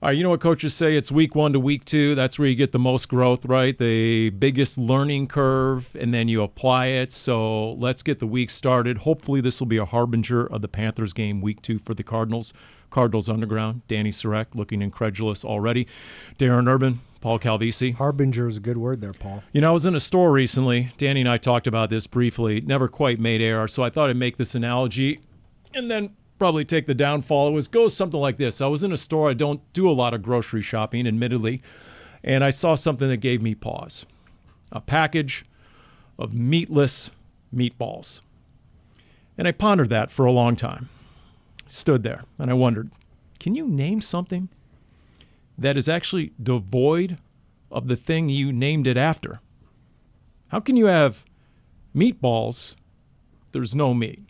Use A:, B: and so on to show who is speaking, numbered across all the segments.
A: All right, you know what coaches say? It's week 1 to week 2. That's where you get the most growth, right? The biggest learning curve, and then you apply it. So let's get the week started. Hopefully this will be a harbinger of the Panthers game, week 2 for the Cardinals. Cardinals Underground, Dani Sureck looking incredulous already. Darren Urban, Paul Calvisi.
B: Harbinger is a good word there, Paul.
A: You know, I was in a store recently. Dani and I talked about this briefly. Never quite made air, so I thought I'd make this analogy and then probably take the downfall. It goes something like this. I was in a store. I don't do a lot of grocery shopping, admittedly, and I saw something that gave me pause. A package of meatless meatballs. And I pondered that for a long time. Stood there, and I wondered, can you name something that is actually devoid of the thing you named it after? How can you have meatballs if there's no meat?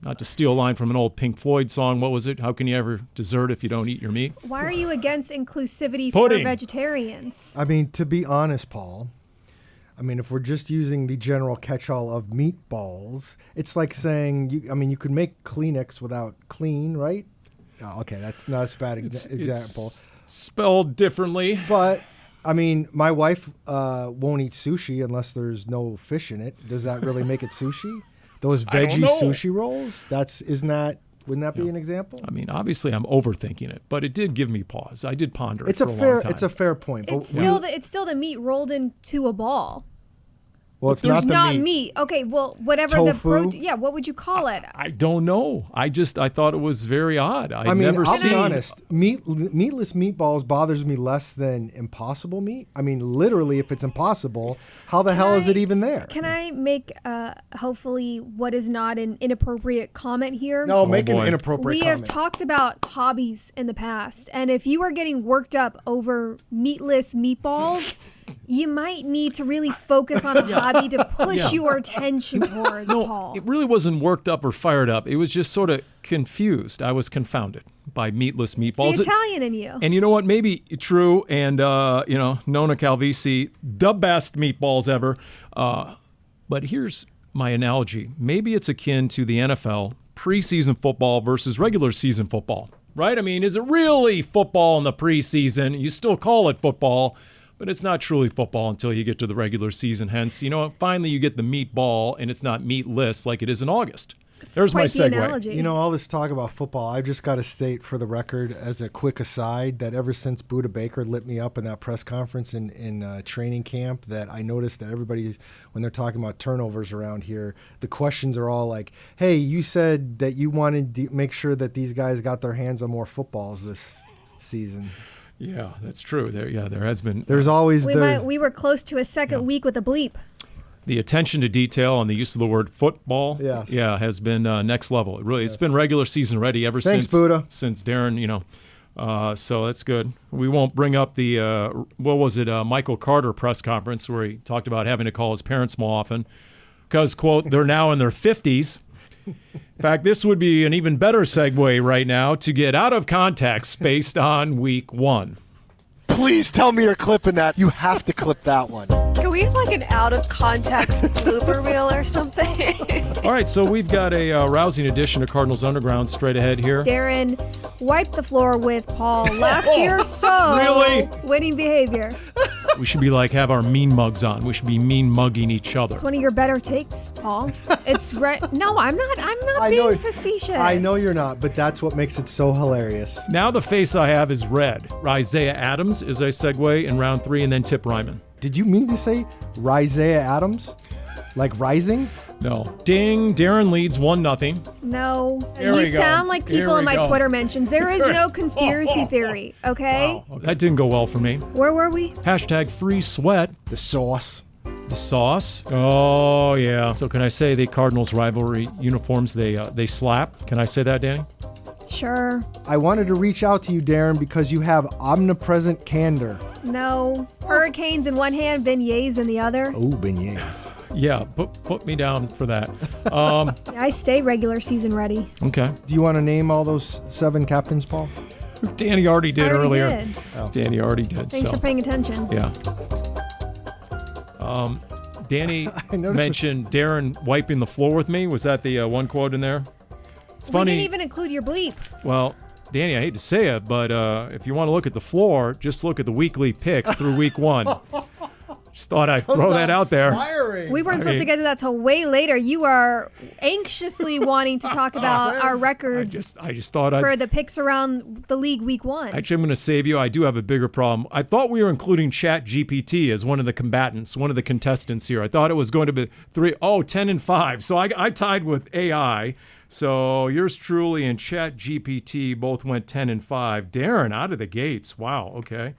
A: Not to steal a line from an old Pink Floyd song, what was it? How can you ever dessert if you don't eat your meat?
C: Why are you against inclusivity
A: Pudding.
C: for vegetarians?
B: I mean, to be honest, Paul, if we're just using the general catch-all of meatballs, it's like saying, you could make Kleenex without clean, right? Oh, okay, that's not a bad example.
A: It's spelled differently.
B: But, my wife won't eat sushi unless there's no fish in it. Does that really make it sushi? Those veggie sushi rolls, wouldn't that be an example?
A: Obviously I'm overthinking it, but it did give me pause. I did ponder it
B: for
A: a long time.
B: It's a fair point.
C: It's still the meat rolled into a ball.
B: Well, it's not the
C: meat. Okay, well, whatever
B: Tofu?
C: the protein. Yeah, what would you call it?
A: I don't know. I thought it was very odd. I'll
B: be honest. Meatless meatballs bothers me less than impossible meat. Literally, if it's impossible, how the hell is it even there?
C: Can I make, hopefully, what is not an inappropriate comment here?
B: No, make an inappropriate comment.
C: We have talked about hobbies in the past, and if you are getting worked up over meatless meatballs, you might need to really focus on a hobby to push your attention towards, Paul.
A: It really wasn't worked up or fired up. It was just sort of confused. I was confounded by meatless meatballs.
C: It's the Italian in you.
A: And you know what? Maybe true. And, Nona Calvisi, the best meatballs ever. But here's my analogy. Maybe it's akin to the NFL preseason football versus regular season football, right? Is it really football in the preseason? You still call it football, but it's not truly football until you get to the regular season. Hence, finally you get the meatball, and it's not meatless like it is in August. There's my segue.
C: Analogy.
B: All this talk about football, I've just got to state for the record as a quick aside that ever since Buda Baker lit me up in that press conference in training camp, that I noticed that everybody, when they're talking about turnovers around here, the questions are all like, hey, you said that you wanted to make sure that these guys got their hands on more footballs this season.
A: Yeah, that's true. There has been.
B: There's always
C: we were close to a second week with a bleep.
A: The attention to detail on the use of the word football, has been next level. It's been regular season ready ever since Darren, so that's good. We won't bring up the Michael Carter press conference where he talked about having to call his parents more often because, quote, they're now in their 50s. In fact, this would be an even better segue right now to get out of context based on week 1.
D: Please tell me you're clipping that. You have to clip that one.
E: Can we have an out-of-context blooper reel or something?
A: All right, so we've got a rousing edition of Cardinals Underground straight ahead here.
C: Darren wiped the floor with Paul last year, so
A: really?
C: Winning behavior.
A: We should be have our mean mugs on. We should be mean mugging each other.
C: It's one of your better takes, Paul. It's No, I'm not being facetious.
B: I know you're not, but that's what makes it so hilarious.
A: Now the face I have is red. Isaiah Adams is a segue in round 3, and then Tip Ryman.
B: Did you mean to say Isaiah Adams? Like rising?
A: No. Ding. Darren leads 1-0.
C: No.
A: Here
C: you sound like people in my Twitter mentions. There is no conspiracy theory, okay?
A: Wow. That didn't go well for me.
C: Where were we?
A: #free sweat.
B: The sauce.
A: The sauce? Oh, yeah. So can I say the Cardinals rivalry uniforms, they slap? Can I say that, Dani?
C: Sure.
B: I wanted to reach out to you, Darren, because you have omnipresent candor.
C: No. Hurricanes in one hand, beignets in the other.
B: Oh, beignets.
A: Yeah, put me down for that.
C: I stay regular season ready.
A: Okay.
B: Do you want to name all those 7 captains, Paul?
A: Dani already did earlier.
C: Oh.
A: Dani already did.
C: Thanks for paying attention.
A: Yeah. Dani mentioned Darren wiping the floor with me. Was that the one quote in there?
C: It's funny. We didn't even include your bleep.
A: Well, Dani, I hate to say it, but if you want to look at the floor, just look at the weekly picks through week 1. Just thought I'd throw that out there.
B: Firing.
C: We weren't supposed to get to that till way later. You are anxiously wanting to talk about our records
A: I just thought
C: for the picks around the league week 1.
A: Actually, I'm going to save you. I do have a bigger problem. I thought we were including ChatGPT as one of the combatants, one of the contestants here. I thought it was going to be 10-5. So I tied with AI. So yours truly and ChatGPT both went 10-5. Darren out of the gates. Wow. Okay.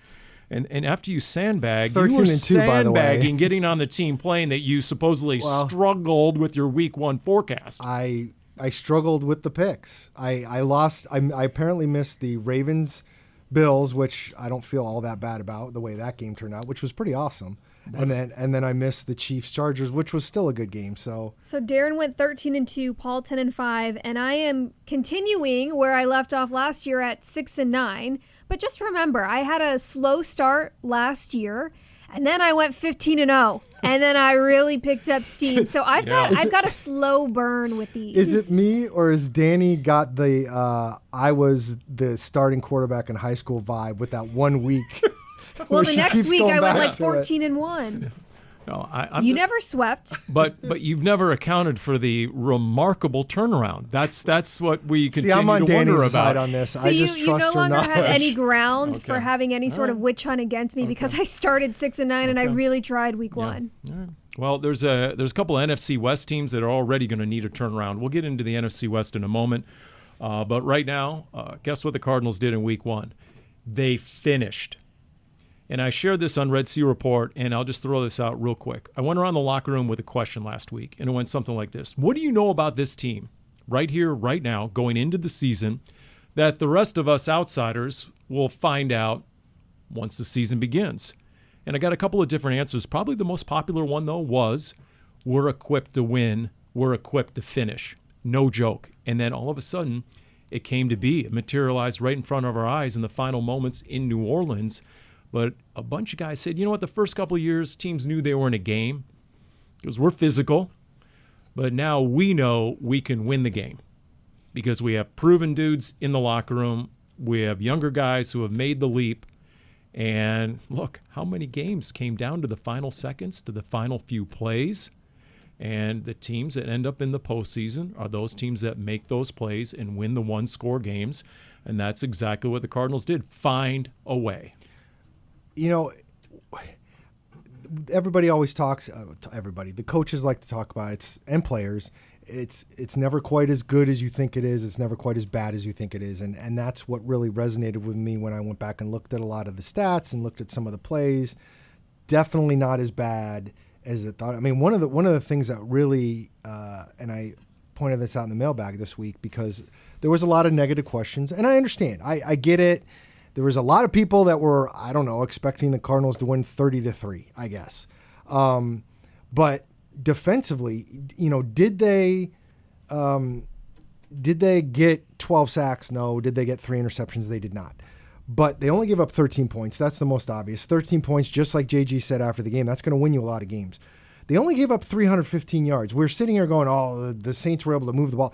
A: And after you sandbagged,
B: 13-2,
A: you were
B: by the way.
A: sandbagging, getting on the team plane that you supposedly struggled with your week 1 forecast.
B: I struggled with the picks. I lost. I apparently missed the Ravens Bills, which I don't feel all that bad about the way that game turned out, which was pretty awesome. And then I missed the Chiefs Chargers, which was still a good game. So
C: Darren went 13-2, Paul 10-5, and I am continuing where I left off last year at 6-9. But just remember, I had a slow start last year, and then I went 15-0, and then I really picked up steam. So I've got a slow burn with these.
B: Is it me, or is Dani got the I was the starting quarterback in high school vibe with that 1 week?
C: Well, the
B: she
C: next
B: keeps
C: week
B: going
C: I went
B: back
C: like
B: to it.
C: 14-1.
A: No,
C: You never swept.
A: But you've never accounted for the remarkable turnaround. That's what we continue
B: See, I'm on
A: to wonder
B: Dani's
A: about.
B: side on this.
C: So
B: I just
C: you
B: trust
C: no
B: her
C: longer
B: knowledge.
C: have any ground
A: Okay.
C: for having any sort of witch hunt against me because I started 6-9 and I really tried week 1.
A: All right. Well, there's a couple of NFC West teams that are already going to need a turnaround. We'll get into the NFC West in a moment. But right now, guess what the Cardinals did in week 1? They finished. And I shared this on Red Sea Report, and I'll just throw this out real quick. I went around the locker room with a question last week, and it went something like this. What do you know about this team right here, right now, going into the season, that the rest of us outsiders will find out once the season begins? And I got a couple of different answers. Probably the most popular one, though, was we're equipped to win. We're equipped to finish. No joke. And then all of a sudden, it came to be. It materialized right in front of our eyes in the final moments in New Orleans. But a bunch of guys said, you know what, the first couple of years, teams knew they were in a game because we're physical. But now we know we can win the game because we have proven dudes in the locker room. We have younger guys who have made the leap. And look, how many games came down to the final seconds, to the final few plays? And the teams that end up in the postseason are those teams that make those plays and win the one-score games. And that's exactly what the Cardinals did. Find a way.
B: You know, everybody always talks. Everybody, the coaches like to talk about it, and players. It's never quite as good as you think it is. It's never quite as bad as you think it is, and that's what really resonated with me when I went back and looked at a lot of the stats and looked at some of the plays. Definitely not as bad as it thought. I mean, one of the things that really, and I pointed this out in the mailbag this week because there was a lot of negative questions, and I understand. I get it. There was a lot of people that were, I don't know, expecting the Cardinals to win 30-3, I guess. But defensively, you know, did they get 12 sacks? No. Did they get 3 interceptions? They did not. But they only gave up 13 points. That's the most obvious. 13 points, just like JG said after the game. That's going to win you a lot of games. They only gave up 315 yards. We're sitting here going, oh, the Saints were able to move the ball.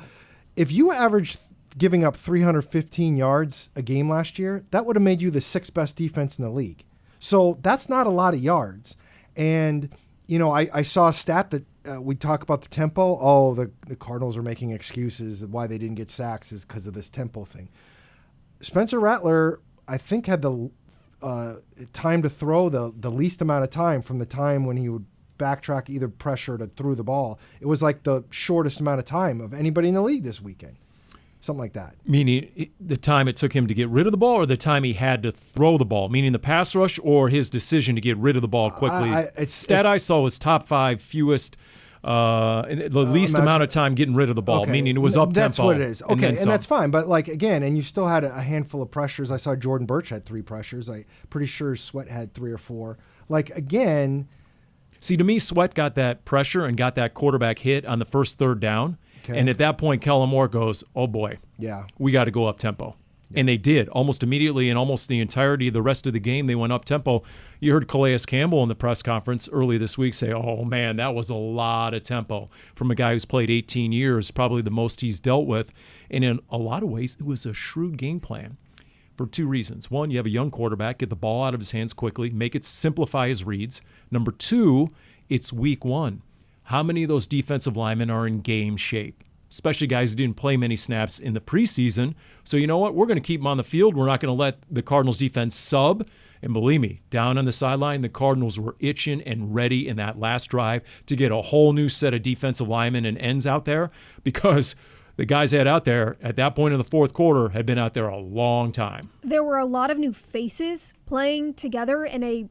B: If you average giving up 315 yards a game last year, that would have made you the 6th best defense in the league. So that's not a lot of yards. And, you know, I saw a stat that we talk about the tempo. Oh, the Cardinals are making excuses. Why they didn't get sacks is because of this tempo thing. Spencer Rattler, I think, had the time to throw the least amount of time from the time when he would backtrack either pressure to through the ball. It was like the shortest amount of time of anybody in the league this weekend. Something like that. Meaning
A: the time it took him to get rid of the ball or the time he had to throw the ball? Meaning the pass rush or his decision to get rid of the ball quickly? I saw was top 5 fewest, the least amount of time getting rid of the ball, meaning it was up-tempo.
B: That's what it is. Okay, and that's fine. But, like, again, and you still had a handful of pressures. I saw Jordan Birch had 3 pressures. I'm pretty sure Sweat had 3 or 4. Like, again.
A: See, to me, Sweat got that pressure and got that quarterback hit on the first 3rd down. Okay. And at that point, Kellen Moore goes, oh, boy,
B: yeah,
A: we got to go up tempo. And they did almost immediately, and almost the entirety of the rest of the game, they went up tempo. You heard Calais Campbell in the press conference early this week say, oh, man, that was a lot of tempo from a guy who's played 18 years, probably the most he's dealt with. And in a lot of ways, it was a shrewd game plan for two reasons. One, you have a young quarterback, get the ball out of his hands quickly, simplify his reads. Number two, it's week one. How many of those defensive linemen are in game shape? Especially guys who didn't play many snaps in the preseason. So you know what? We're going to keep them on the field. We're not going to let the Cardinals defense sub. And believe me, down on the sideline, the Cardinals were itching and ready in that last drive to get a whole new set of defensive linemen and ends out there, because the guys they had out there at that point in the fourth quarter had been out there a long time.
C: There were a lot of new faces playing together in a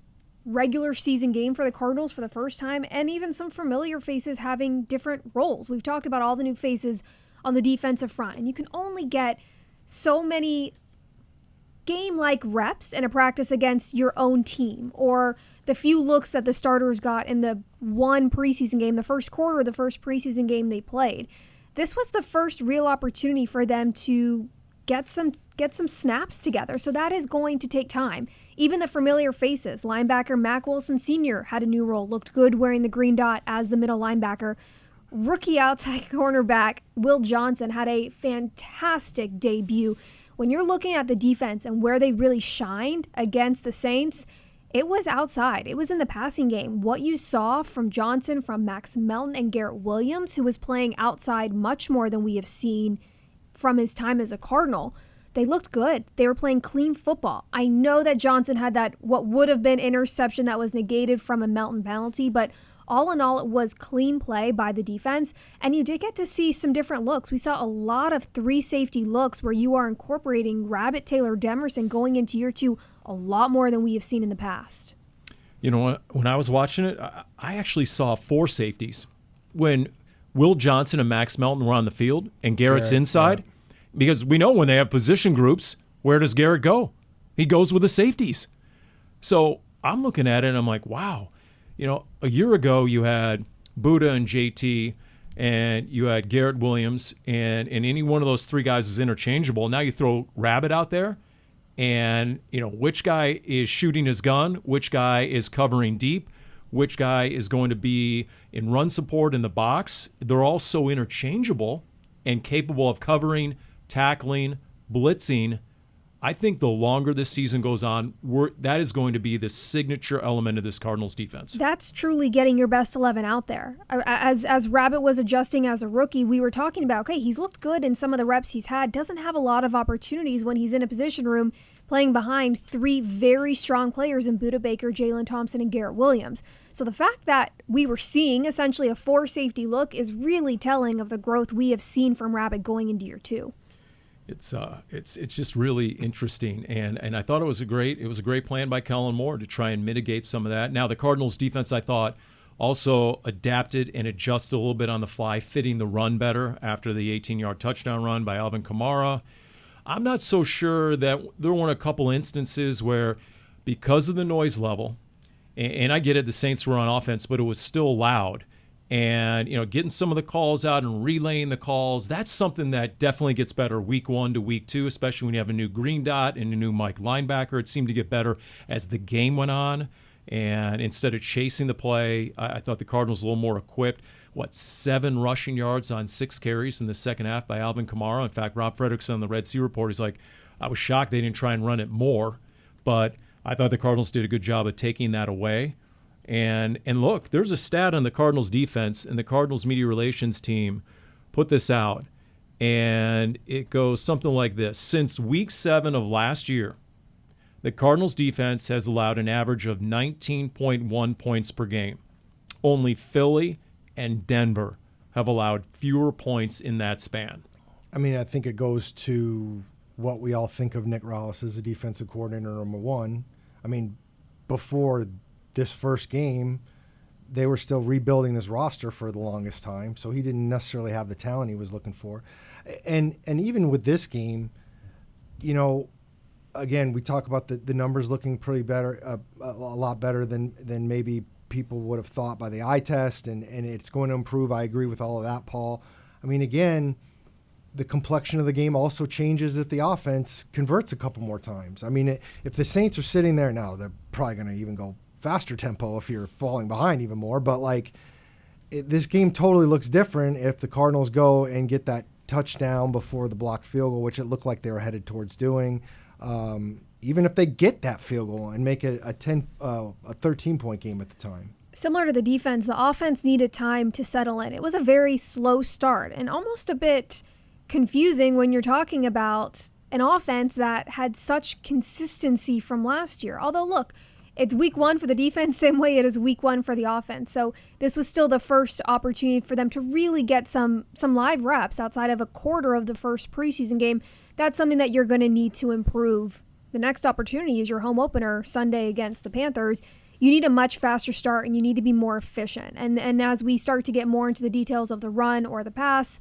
C: regular season game for the Cardinals for the first time, and even some familiar faces having different roles. We've talked about all the new faces on the defensive front, and you can only get so many game-like reps in a practice against your own team, or the few looks that the starters got in the one preseason game, the first quarter of the first preseason game they played. This was the first real opportunity for them to get some snaps together. So that is going to take time. Even the familiar faces, linebacker Mack Wilson Sr. had a new role, looked good wearing the green dot as the middle linebacker. Rookie outside cornerback Will Johnson had a fantastic debut. When you're looking at the defense and where they really shined against the Saints, it was outside. It was in the passing game. What you saw from Johnson, from Max Melton, and Garrett Williams, who was playing outside much more than we have seen from his time as a Cardinal, they looked good. They were playing clean football. I know that Johnson had that what would have been interception that was negated from a Melton penalty, but all in all, it was clean play by the defense, and you did get to see some different looks. We saw a lot of three safety looks where you are incorporating Rabbit, Taylor, Demerson going into year two a lot more than we have seen in the past.
A: You know what? When I was watching it, I actually saw four safeties. When Will Johnson and Max Melton were on the field and Garrett's inside, because we know when they have position groups, where does Garrett go? He goes with the safeties. So I'm looking at it and I'm like, wow. You know, a year ago you had Buddha and JT, and you had Garrett Williams, and any one of those three guys is interchangeable. Now you throw Rabbit out there, and you know which guy is shooting his gun, which guy is covering deep, which guy is going to be in run support in the box. They're all so interchangeable and capable of covering, tackling, blitzing. I think the longer this season goes on, that is going to be the signature element of this Cardinals defense.
C: That's truly getting your best 11 out there. As Rabbit was adjusting as a rookie, we were talking about, okay, he's looked good in some of the reps he's had, doesn't have a lot of opportunities when he's in a position room playing behind three very strong players in Budda Baker, Jalen Thompson, and Garrett Williams. So the fact that we were seeing essentially a four safety look is really telling of the growth we have seen from Rabbit going into year two.
A: It's just really interesting, and I thought it was a great plan by Kellen Moore to try and mitigate some of that. Now the Cardinals defense, I thought, also adapted and adjusted a little bit on the fly, fitting the run better after the 18-yard touchdown run by Alvin Kamara. I'm not so sure that there weren't a couple instances where, because of the noise level, and I get it, the Saints were on offense, but it was still loud. And, you know, getting some of the calls out and relaying the calls, that's something that definitely gets better week one to week two, especially when you have a new green dot and a new Mike linebacker. It seemed to get better as the game went on. And instead of chasing the play, I thought the Cardinals were a little more equipped. 7 rushing yards on 6 carries in the second half by Alvin Kamara. In fact, Rob Fredrickson on the Red Sea Report, he's like, I was shocked they didn't try and run it more. But I thought the Cardinals did a good job of taking that away. And look, there's a stat on the Cardinals defense, and the Cardinals media relations team put this out, and it goes something like this. Since week 7 of last year, the Cardinals defense has allowed an average of 19.1 points per game. Only Philly and Denver have allowed fewer points in that span.
B: I mean, I think it goes to what we all think of Nick Rallis as a defensive coordinator, number one. I mean, before this first game, they were still rebuilding this roster for the longest time, so he didn't necessarily have the talent he was looking for. And even with this game, you know, again, we talk about the numbers looking pretty better, a lot better than maybe people would have thought by the eye test, and it's going to improve. I agree with all of that, Paul. I mean, again, the complexion of the game also changes if the offense converts a couple more times. I mean, if the Saints are sitting there now, they're probably going to even go faster tempo if you're falling behind even more. But like, this game totally looks different if the Cardinals go and get that touchdown before the blocked field goal, which it looked like they were headed towards doing. Even if they get that field goal and make it a 13-point game at the time.
C: Similar to the defense, the offense needed time to settle in. It was a very slow start and almost a bit confusing when you're talking about an offense that had such consistency from last year. Although, look, it's week one for the defense, same way it is week one for the offense. So this was still the first opportunity for them to really get some live reps outside of a quarter of the first preseason game. That's something that you're going to need to improve. The next opportunity is your home opener Sunday against the Panthers. You need a much faster start and you need to be more efficient. And as we start to get more into the details of the run or the pass,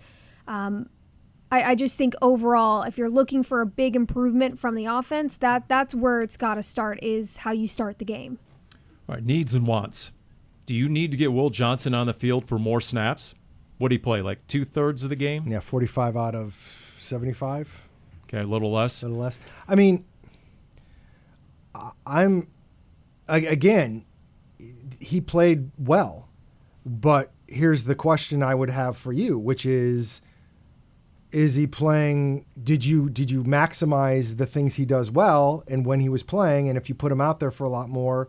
C: I just think overall, if you're looking for a big improvement from the offense, that's where it's got to start, is how you start the game.
A: All right, needs and wants. Do you need to get Will Johnson on the field for more snaps? What did he play, like 2/3 of the game?
B: Yeah, 45 out of 75.
A: Okay, a little less.
B: A little less. I mean, again, he played well, but here's the question I would have for you, which is he playing? Did you maximize the things he does well and when he was playing? And if you put him out there for a lot more,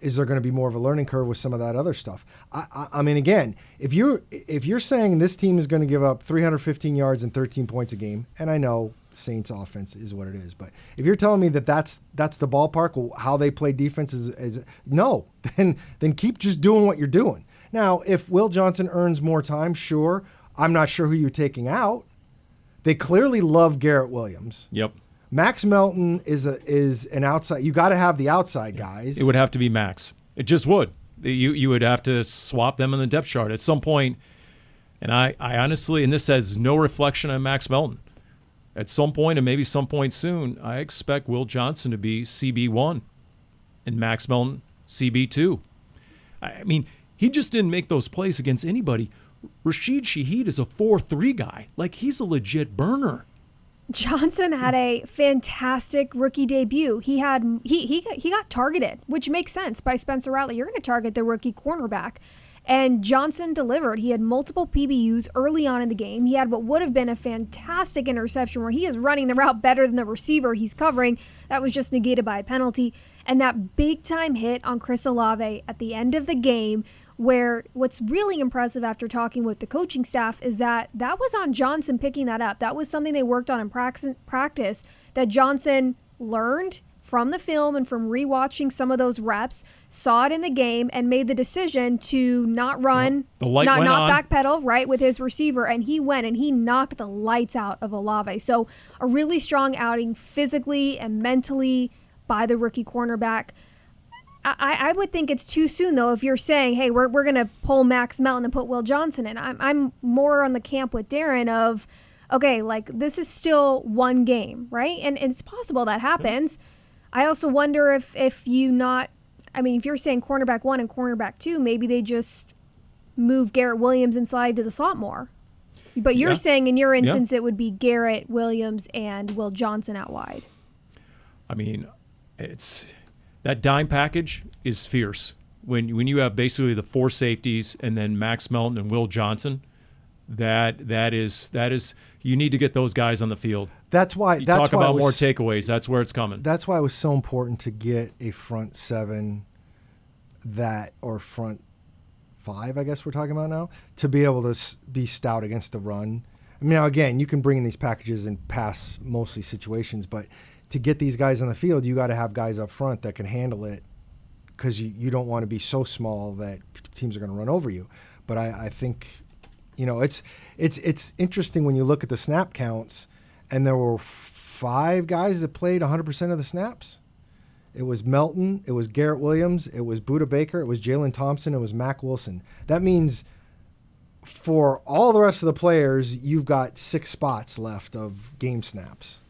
B: is there going to be more of a learning curve with some of that other stuff? I mean, again, if you're saying this team is going to give up 315 yards and 13 points a game, and I know Saints offense is what it is, but if you're telling me that's the ballpark, how they play defense is no, then keep just doing what you're doing. Now, if Will Johnson earns more time, sure. I'm not sure who you're taking out. They clearly love Garrett Williams.
A: Yep.
B: Max Melton is an outside. You got to have the outside guys.
A: It would have to be Max. It just would. You would have to swap them in the depth chart at some point. And I honestly, and this has no reflection on Max Melton, at some point and maybe some point soon, I expect Will Johnson to be CB1 and Max Melton CB2. I mean, he just didn't make those plays against anybody. Rashid Shaheed is a 4-3 guy. Like, he's a legit burner.
C: Johnson had a fantastic rookie debut. He got targeted, which makes sense by Spencer Rattler. You're going to target the rookie cornerback. And Johnson delivered. He had multiple PBUs early on in the game. He had what would have been a fantastic interception where he is running the route better than the receiver he's covering. That was just negated by a penalty. And that big-time hit on Chris Olave at the end of the game, where what's really impressive after talking with the coaching staff is that was on Johnson picking that up. That was something they worked on in practice that Johnson learned from the film and from rewatching some of those reps, saw it in the game, and made the decision to not run, not backpedal, right, with his receiver. And he went and he knocked the lights out of Olave. So a really strong outing physically and mentally by the rookie cornerback. I would think it's too soon, though, if you're saying, hey, we're going to pull Max Melton and put Will Johnson in. I'm more on the camp with Darren of, okay, like, this is still one game, right? And it's possible that happens. I also wonder if you're saying cornerback 1 and cornerback 2, maybe they just move Garrett Williams inside to the slot more. But you're saying in your instance it would be Garrett Williams and Will Johnson out wide.
A: I mean, it's that dime package is fierce. When you have basically the 4 safeties and then Max Melton and Will Johnson, that is you need to get those guys on the field.
B: That's why
A: you talk about more takeaways. That's where it's coming.
B: That's why it was so important to get a front 7 or front 5, I guess we're talking about now, to be able to be stout against the run. I mean, now again, you can bring in these packages and pass mostly situations, but to get these guys on the field, you got to have guys up front that can handle it, because you don't want to be so small that teams are going to run over you. But I think, it's interesting when you look at the snap counts, and there were 5 guys that played 100% of the snaps. It was Melton, it was Garrett Williams, it was Budda Baker, it was Jalen Thompson, it was Mack Wilson. That means for all the rest of the players, you've got 6 spots left of game snaps.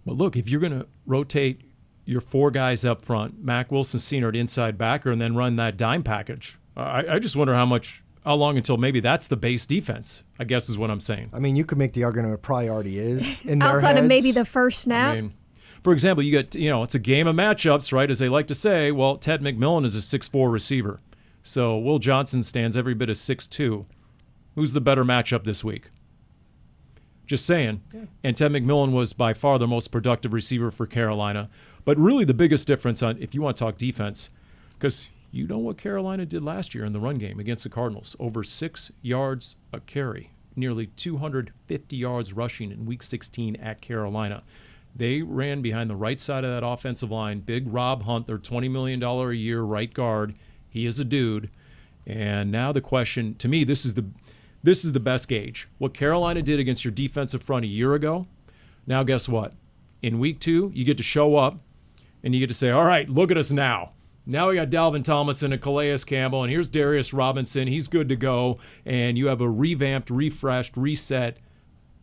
A: But look, if you're going to rotate your 4 guys up front, Mack Wilson Sr. at inside backer, and then run that dime package, I just wonder how much How long until maybe that's the base defense, I guess is what I'm saying.
B: I mean, you could make the argument it probably already is in their
C: Outside of
B: heads.
C: maybe the first snap.
A: I mean, for example, you get, it's a game of matchups, right? As they like to say, well, Ted McMillan is a 6'4 receiver. So Will Johnson stands every bit of 6'2. Who's the better matchup this week? Just saying. Yeah. And Ted McMillan was by far the most productive receiver for Carolina. But really the biggest difference on, if you want to talk defense, because you know what Carolina did last year in the run game against the Cardinals. Over 6 yards a carry, nearly 250 yards rushing in Week 16 at Carolina. They ran behind the right side of that offensive line. Big Rob Hunt, their $20 million a year right guard. He is a dude. And now the question, to me, this is the best gauge. What Carolina did against your defensive front a year ago, now guess what? In Week 2, you get to show up and you get to say, all right, look at us now. Now we got Dalvin Tomlinson and Calais Campbell, and here's Darius Robinson. He's good to go. And you have a revamped, refreshed, reset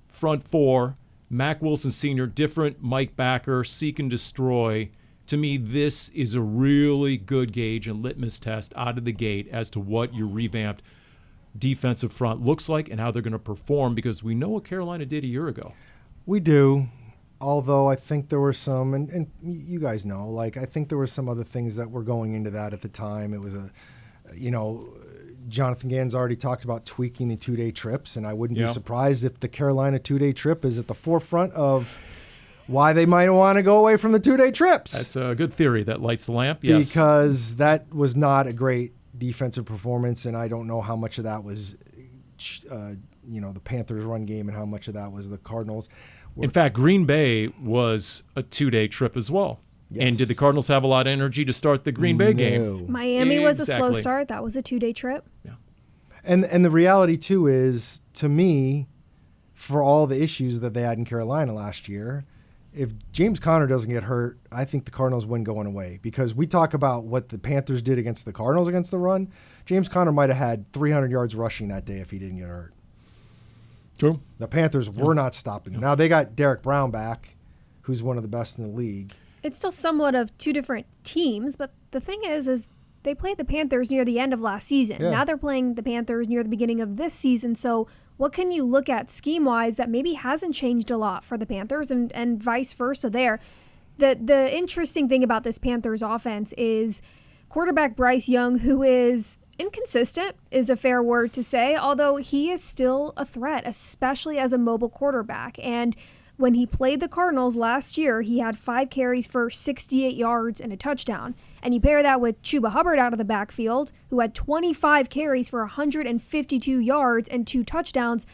A: front four. Mack Wilson Sr., different Mike Backer, seek and destroy. To me, this is a really good gauge and litmus test out of the gate as to what your revamped defensive front looks like and how they're going to perform, because we know what Carolina did a year ago.
B: We do, although I think there were some, and you guys know, like I think there were some other things that were going into that at the time. It was Jonathan Gann's already talked about tweaking the 2-day trips, and I wouldn't be surprised if the Carolina 2-day trip is at the forefront of why they might want to go away from the 2-day trips.
A: That's a good theory that lights the lamp, yes.
B: Because that was not a great defensive performance, and I don't know how much of that was, the Panthers' run game and how much of that was the Cardinals.
A: In fact, Green Bay was a 2-day trip as well. Yes. And did the Cardinals have a lot of energy to start the Green Bay game?
C: Miami was a slow start. That was a 2-day trip.
A: Yeah.
B: And the reality, too, is, to me, for all the issues that they had in Carolina last year, if James Conner doesn't get hurt, I think the Cardinals win going away. Because we talk about what the Panthers did against the Cardinals against the run. James Conner might have had 300 yards rushing that day if he didn't get hurt.
A: True.
B: The Panthers were not stopping him. Now, they got Derek Brown back, who's one of the best in the league.
C: It's still somewhat of two different teams, but the thing is they played the Panthers near the end of last season. Yeah. Now they're playing the Panthers near the beginning of this season. So what can you look at scheme-wise that maybe hasn't changed a lot for the Panthers and vice versa there? The interesting thing about this Panthers offense is quarterback Bryce Young, who is inconsistent, is a fair word to say, although he is still a threat, especially as a mobile quarterback. And when he played the Cardinals last year, he had 5 carries for 68 yards and a touchdown. And you pair that with Chuba Hubbard out of the backfield, who had 25 carries for 152 yards and 2 touchdowns.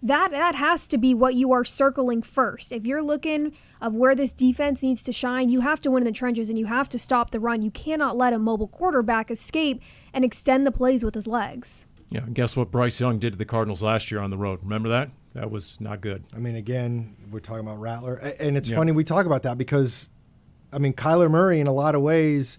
C: That has to be what you are circling first. If you're looking of where this defense needs to shine, you have to win in the trenches and you have to stop the run. You cannot let a mobile quarterback escape and extend the plays with his legs.
A: Yeah, and guess what Bryce Young did to the Cardinals last year on the road? Remember that? That was not good.
B: I mean, again, we're talking about Rattler. And it's funny we talk about that because, I mean, Kyler Murray in a lot of ways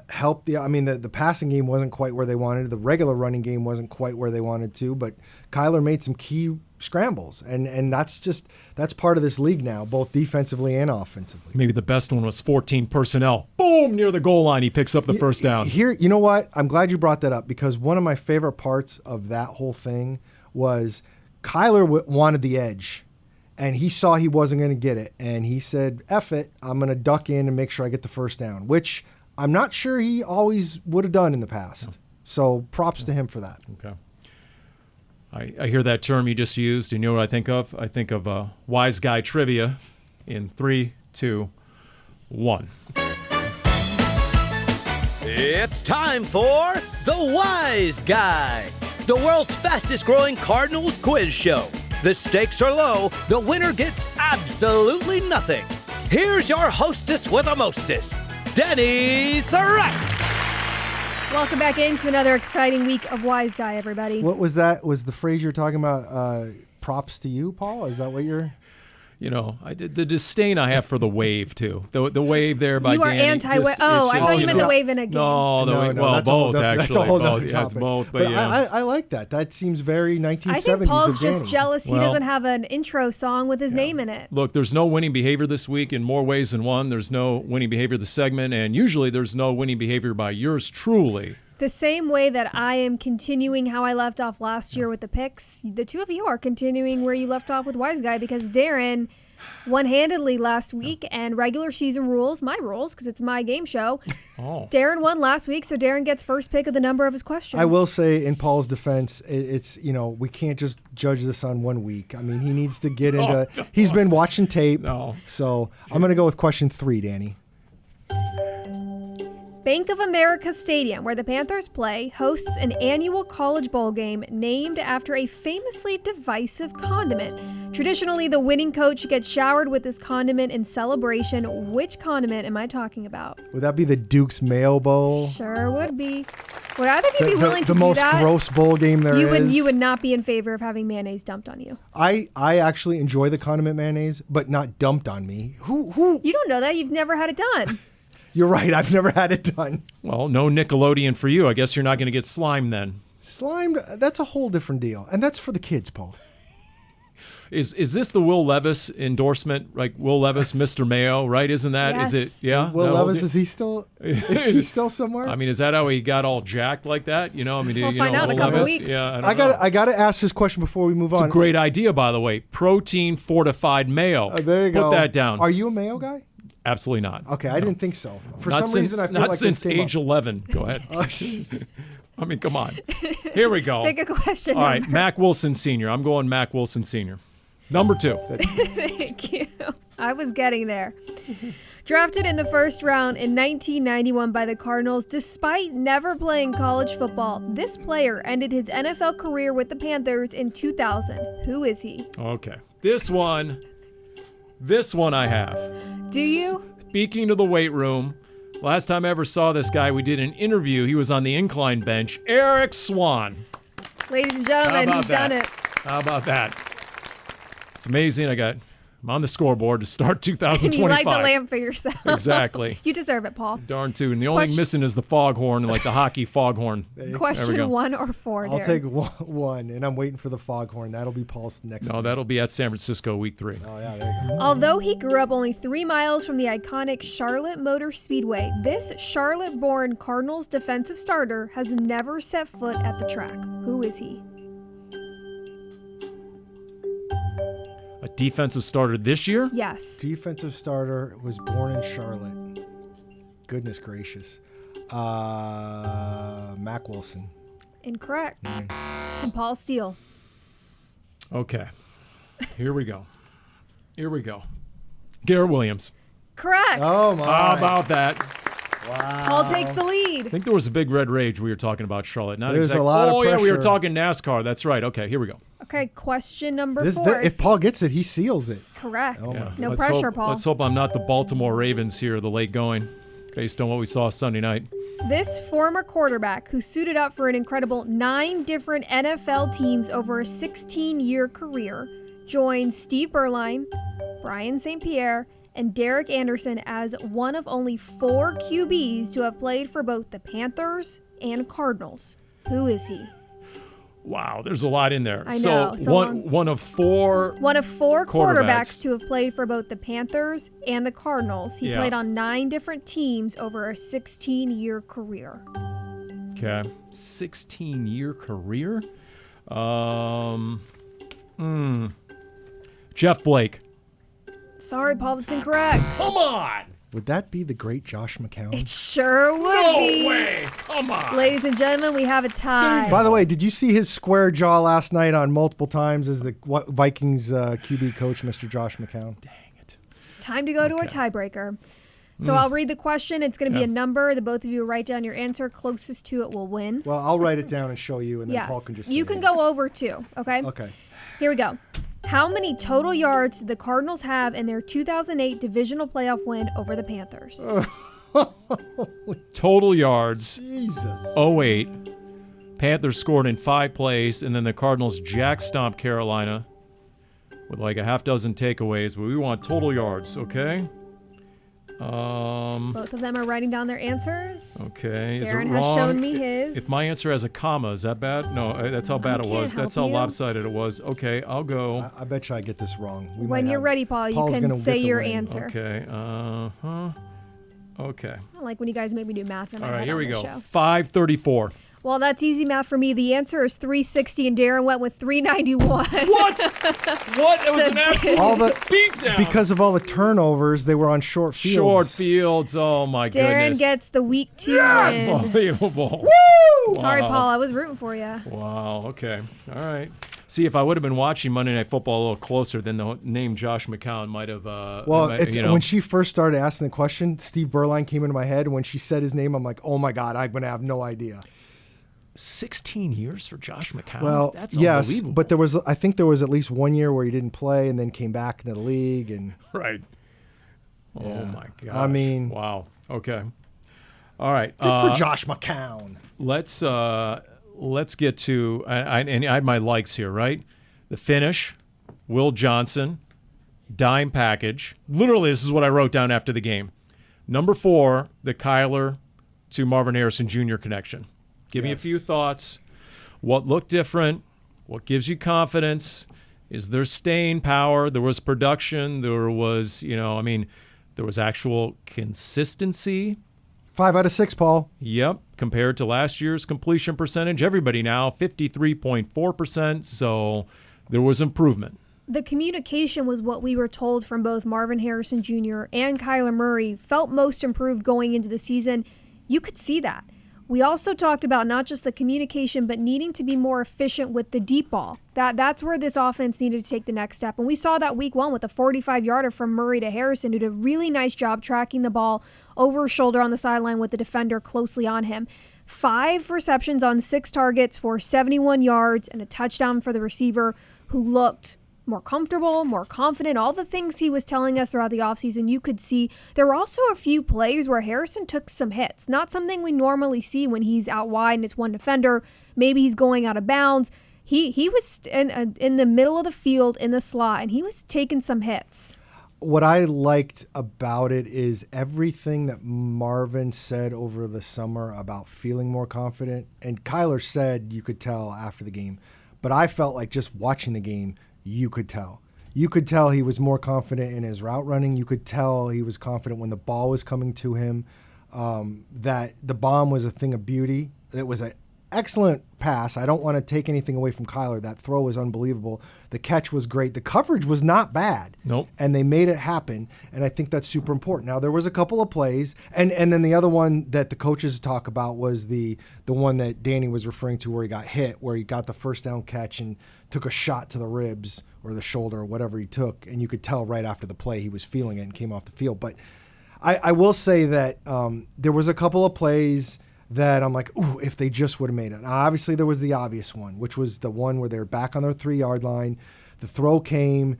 B: helped. The passing game wasn't quite where they wanted. The regular running game wasn't quite where they wanted to. But Kyler made some key scrambles. And that's part of this league now, both defensively and offensively.
A: Maybe the best one was 14 personnel. Boom, near the goal line. He picks up the first down.
B: Here, you know what? I'm glad you brought that up because one of my favorite parts of that whole thing was Kyler wanted the edge, and he saw he wasn't going to get it, and he said, F it, I'm going to duck in and make sure I get the first down, which I'm not sure he always would have done in the past. Yeah. So props to him for that.
A: Okay. I hear that term you just used, and you know what I think of? I think of wise guy trivia in 3, 2, 1.
F: It's time for The Wise Guy, the world's fastest growing Cardinals quiz show. The stakes are low, the winner gets absolutely nothing. Here's your hostess with the mostest, Dani Sureck.
C: Welcome back into another exciting week of Wise Guy, everybody.
B: What was that? Was the phrase you're talking about props to you, Paul? Is that what you're...
A: You know, I did the disdain I have for the wave too. The wave there by Dani.
C: You are anti-wave. Oh, I thought you meant the wave in a game.
A: No,
B: that's
A: both actually.
B: That's a whole other topic.
A: Yeah, it's both,
B: but yeah. I like that. That seems very 1970s.
C: I think Paul's
B: of
C: just
B: Dani.
C: jealous he doesn't have an intro song with his name in it.
A: Look, there's no winning behavior this week in more ways than one. There's no winning behavior this segment, and usually there's no winning behavior by yours truly.
C: The same way that I am continuing how I left off last year with the picks, the two of you are continuing where you left off with Wise Guy, because Darren one-handedly last week, and regular season rules, my rules, because it's my game show.
A: Oh.
C: Darren won last week, so Darren gets first pick of the number of his questions.
B: I will say, in Paul's defense, it's, we can't just judge this on 1 week. I mean, he needs to get into. He's been watching tape.
A: No.
B: So I'm going to go with question 3, Dani.
C: Bank of America Stadium, where the Panthers play, hosts an annual college bowl game named after a famously divisive condiment. Traditionally, the winning coach gets showered with this condiment in celebration. Which condiment am I talking about?
B: Would that be the Duke's Mayo Bowl?
C: Sure would be. Would either of you be willing to
B: the
C: do
B: most
C: that?
B: gross bowl game there is?
C: You would not be in favor of having mayonnaise dumped on you.
B: I actually enjoy the condiment mayonnaise, but not dumped on me. Who?
C: You don't know that. You've never had it done.
B: You're right. I've never had it done.
A: Well, no Nickelodeon for you. I guess you're not going to get slimed then.
B: Slimed, that's a whole different deal. And that's for the kids, Paul.
A: Is this the Will Levis endorsement? Like Will Levis, Mr. Mayo, right? Isn't that?
C: Yes.
A: Is it? Yeah.
B: Will
A: That whole
B: Levis,
A: deal?
B: is he still somewhere?
A: I mean, is that how he got all jacked like that? I mean,
C: We'll find out in a
A: Will
C: couple
A: Levis?
C: weeks.
A: Yeah,
B: I got to ask this question before we move
A: It's
B: on.
A: a great idea, by the way. Protein fortified mayo.
B: There you go.
A: Put that down.
B: Are you a Mayo guy?
A: Absolutely not.
B: Okay, I didn't think so. For
A: Not
B: some
A: since,
B: reason, I feel
A: not
B: like
A: since
B: this came
A: age
B: up.
A: 11. Go ahead. I mean, come on. Here we go.
C: Pick a question.
A: All right,
C: number.
A: Mac Wilson Sr. I'm going Mac Wilson Sr. Number 2.
C: Thank you. I was getting there. Drafted in the first round in 1991 by the Cardinals, despite never playing college football, this player ended his NFL career with the Panthers in 2000. Who is he?
A: Okay. This one I have.
C: Do you?
A: Speaking to the weight room, last time I ever saw this guy, we did an interview. He was on the incline bench. Eric Swan.
C: Ladies and gentlemen,
A: How
C: he's
A: about
C: done
A: that?
C: it.
A: How about that? It's amazing. I'm on the scoreboard to start
C: And
A: 2025.
C: you light the lamp for yourself.
A: Exactly.
C: You deserve it, Paul.
A: Darn too. And the only
C: Question-
A: missing is the foghorn, like the hockey foghorn.
C: Question 1 or 4,
B: I'll
C: Darren?
B: take one, and I'm waiting for the foghorn. That'll be Paul's next.
A: No,
B: thing.
A: that'll be at San Francisco week 3.
B: Oh yeah, there you go.
C: Although he grew up only 3 miles from the iconic Charlotte Motor Speedway, this Charlotte-born Cardinals defensive starter has never set foot at the track. Who is he?
A: A defensive starter this year?
C: Yes.
B: Defensive starter was born in Charlotte. Goodness gracious. Mac Wilson.
C: Incorrect. And Paul Steele.
A: Okay. Here we go. Garrett Williams.
C: Correct.
B: Oh my!
A: How about that?
B: Wow.
C: Paul takes the lead.
A: I think there was a big red rage we were talking about Charlotte. Not
B: There's
A: exactly.
B: a lot of
A: Oh yeah, we were
B: pressure.
A: talking NASCAR. That's right. Okay, here we go.
C: Okay, question number 4.
B: If Paul gets it, he seals it.
C: Correct.
B: Oh, my.
C: No
A: Let's
C: pressure,
A: hope,
C: Paul.
A: Let's hope I'm not the Baltimore Ravens here, the late going, based on what we saw Sunday night.
C: This former quarterback, who suited up for an incredible 9 different NFL teams over a 16-year career, joined Steve Berline, Brian St. Pierre, and Derek Anderson as one of only 4 QBs to have played for both the Panthers and Cardinals. Who is he?
A: Wow, there's a lot in there.
C: I know, it's a
A: So
C: long-
A: one of 4.
C: One of 4
A: Quarterbacks.
C: quarterbacks to have played for both the Panthers and the Cardinals. He
A: Yeah.
C: played on 9 different teams over a 16-year career.
A: Okay, 16-year career. Jeff Blake.
C: Sorry, Paul, that's incorrect.
A: Come on.
B: Would that be the great Josh McCown?
C: It sure would
A: No
C: be.
A: way. Come on.
C: Ladies and gentlemen, we have a tie.
B: By the way, did you see his square jaw last night on multiple times as the Vikings QB coach, Mr. Josh McCown?
A: Dang it.
C: Time to go to our tiebreaker. So I'll read the question. It's going to be
A: Yeah.
C: a number. The both of you write down your answer. Closest to it will win.
B: Well, I'll write it down and show you, and then
C: Yes.
B: Paul can just
C: You
B: say
C: can
B: his.
C: go over 2, okay?
B: Okay.
C: Here we go. How many total yards did the Cardinals have in their 2008 divisional playoff win over the Panthers?
A: Total yards,
B: Jesus.
A: 08. Panthers scored in 5 plays, and then the Cardinals jack stomped Carolina with like a half dozen takeaways, but we want total yards, okay?
C: Both of them are writing down their answers.
A: Okay. Is
C: Darren
A: it
C: has
A: wrong?
C: shown me his.
A: If my answer has a comma, is that bad? No, that's how bad it
C: can't
A: was. That's how
C: help you.
A: lopsided it was. Okay, I'll go.
B: I bet you I get this wrong. We
C: When
B: might
C: you're
B: have-
C: ready, Paul, you
B: Paul's
C: can
B: gonna
C: say
B: get the
C: your
B: win.
C: answer.
A: Okay. Okay.
C: I don't like when you guys make me do math in my
A: All right,
C: head
A: here
C: on
A: we
C: this
A: go.
C: show.
A: 534.
C: Well, that's easy math for me. The answer is 360, and Darren went with 391.
A: What? What? It was an absolute
B: All the
A: beatdown.
B: because of all the turnovers, they were on short fields.
A: Short fields. Oh, my
C: Darren
A: goodness.
C: gets the week 2 win.
A: Unbelievable.
B: Woo!
C: Sorry,
A: Wow.
C: Paul. I was rooting for you.
A: Wow. Okay. All right. See, if I would have been watching Monday Night Football a little closer, then the name Josh McCown might have.
B: Well, it's when she first started asking the question, Steve Berline came into my head, and when she said his name, I'm like, oh my God, I'm gonna have no idea.
A: 16 years for Josh McCown.
B: Well,
A: That's
B: yes,
A: unbelievable.
B: but I think there was at least 1 year where he didn't play and then came back into the league, and
A: Right. Oh
B: Yeah.
A: my God.
B: I mean-
A: wow. Okay. All right.
B: good for Josh McCown.
A: Let's get to and I had my likes here, right? The finish, Will Johnson, dime package. Literally, this is what I wrote down after the game. Number 4, the Kyler to Marvin Harrison Jr. connection. Give me a few thoughts. What looked different? What gives you confidence? Is there staying power? There was production. There was, there was actual consistency.
B: 5 out of 6, Paul.
A: Yep, compared to last year's completion percentage. Everybody now 53.4%, so there was improvement.
C: The communication was what we were told from both Marvin Harrison Jr. and Kyler Murray felt most improved going into the season. You could see that. We also talked about not just the communication, but needing to be more efficient with the deep ball. That's where this offense needed to take the next step. And we saw that week 1 with a 45-yarder from Murray to Harrison, who did a really nice job tracking the ball over his shoulder on the sideline with the defender closely on him. 5 receptions on 6 targets for 71 yards and a touchdown for the receiver, who looked more comfortable, more confident, all the things he was telling us throughout the offseason. You could see there were also a few plays where Harrison took some hits, not something we normally see when he's out wide and it's one defender. Maybe he's going out of bounds. He was in the middle of the field in the slot, and he was taking some hits.
B: What I liked about it is everything that Marvin said over the summer about feeling more confident, and Kyler said you could tell after the game, but I felt like just watching the game, you could tell. You could tell he was more confident in his route running. You could tell he was confident when the ball was coming to him, that the bomb was a thing of beauty. It was an excellent pass. I don't want to take anything away from Kyler. That throw was unbelievable. The catch was great. The coverage was not bad.
A: Nope.
B: And they made it happen, and I think that's super important. Now, there was a couple of plays, and then the other one that the coaches talk about was the one that Dani was referring to where he got hit, where he got the first down catch and took a shot to the ribs or the shoulder or whatever he took, and you could tell right after the play he was feeling it and came off the field. But I will say that there was a couple of plays that I'm like, ooh, if they just would have made it. Now, obviously, there was the obvious one, which was the one where they were back on their 3-yard line. The throw came.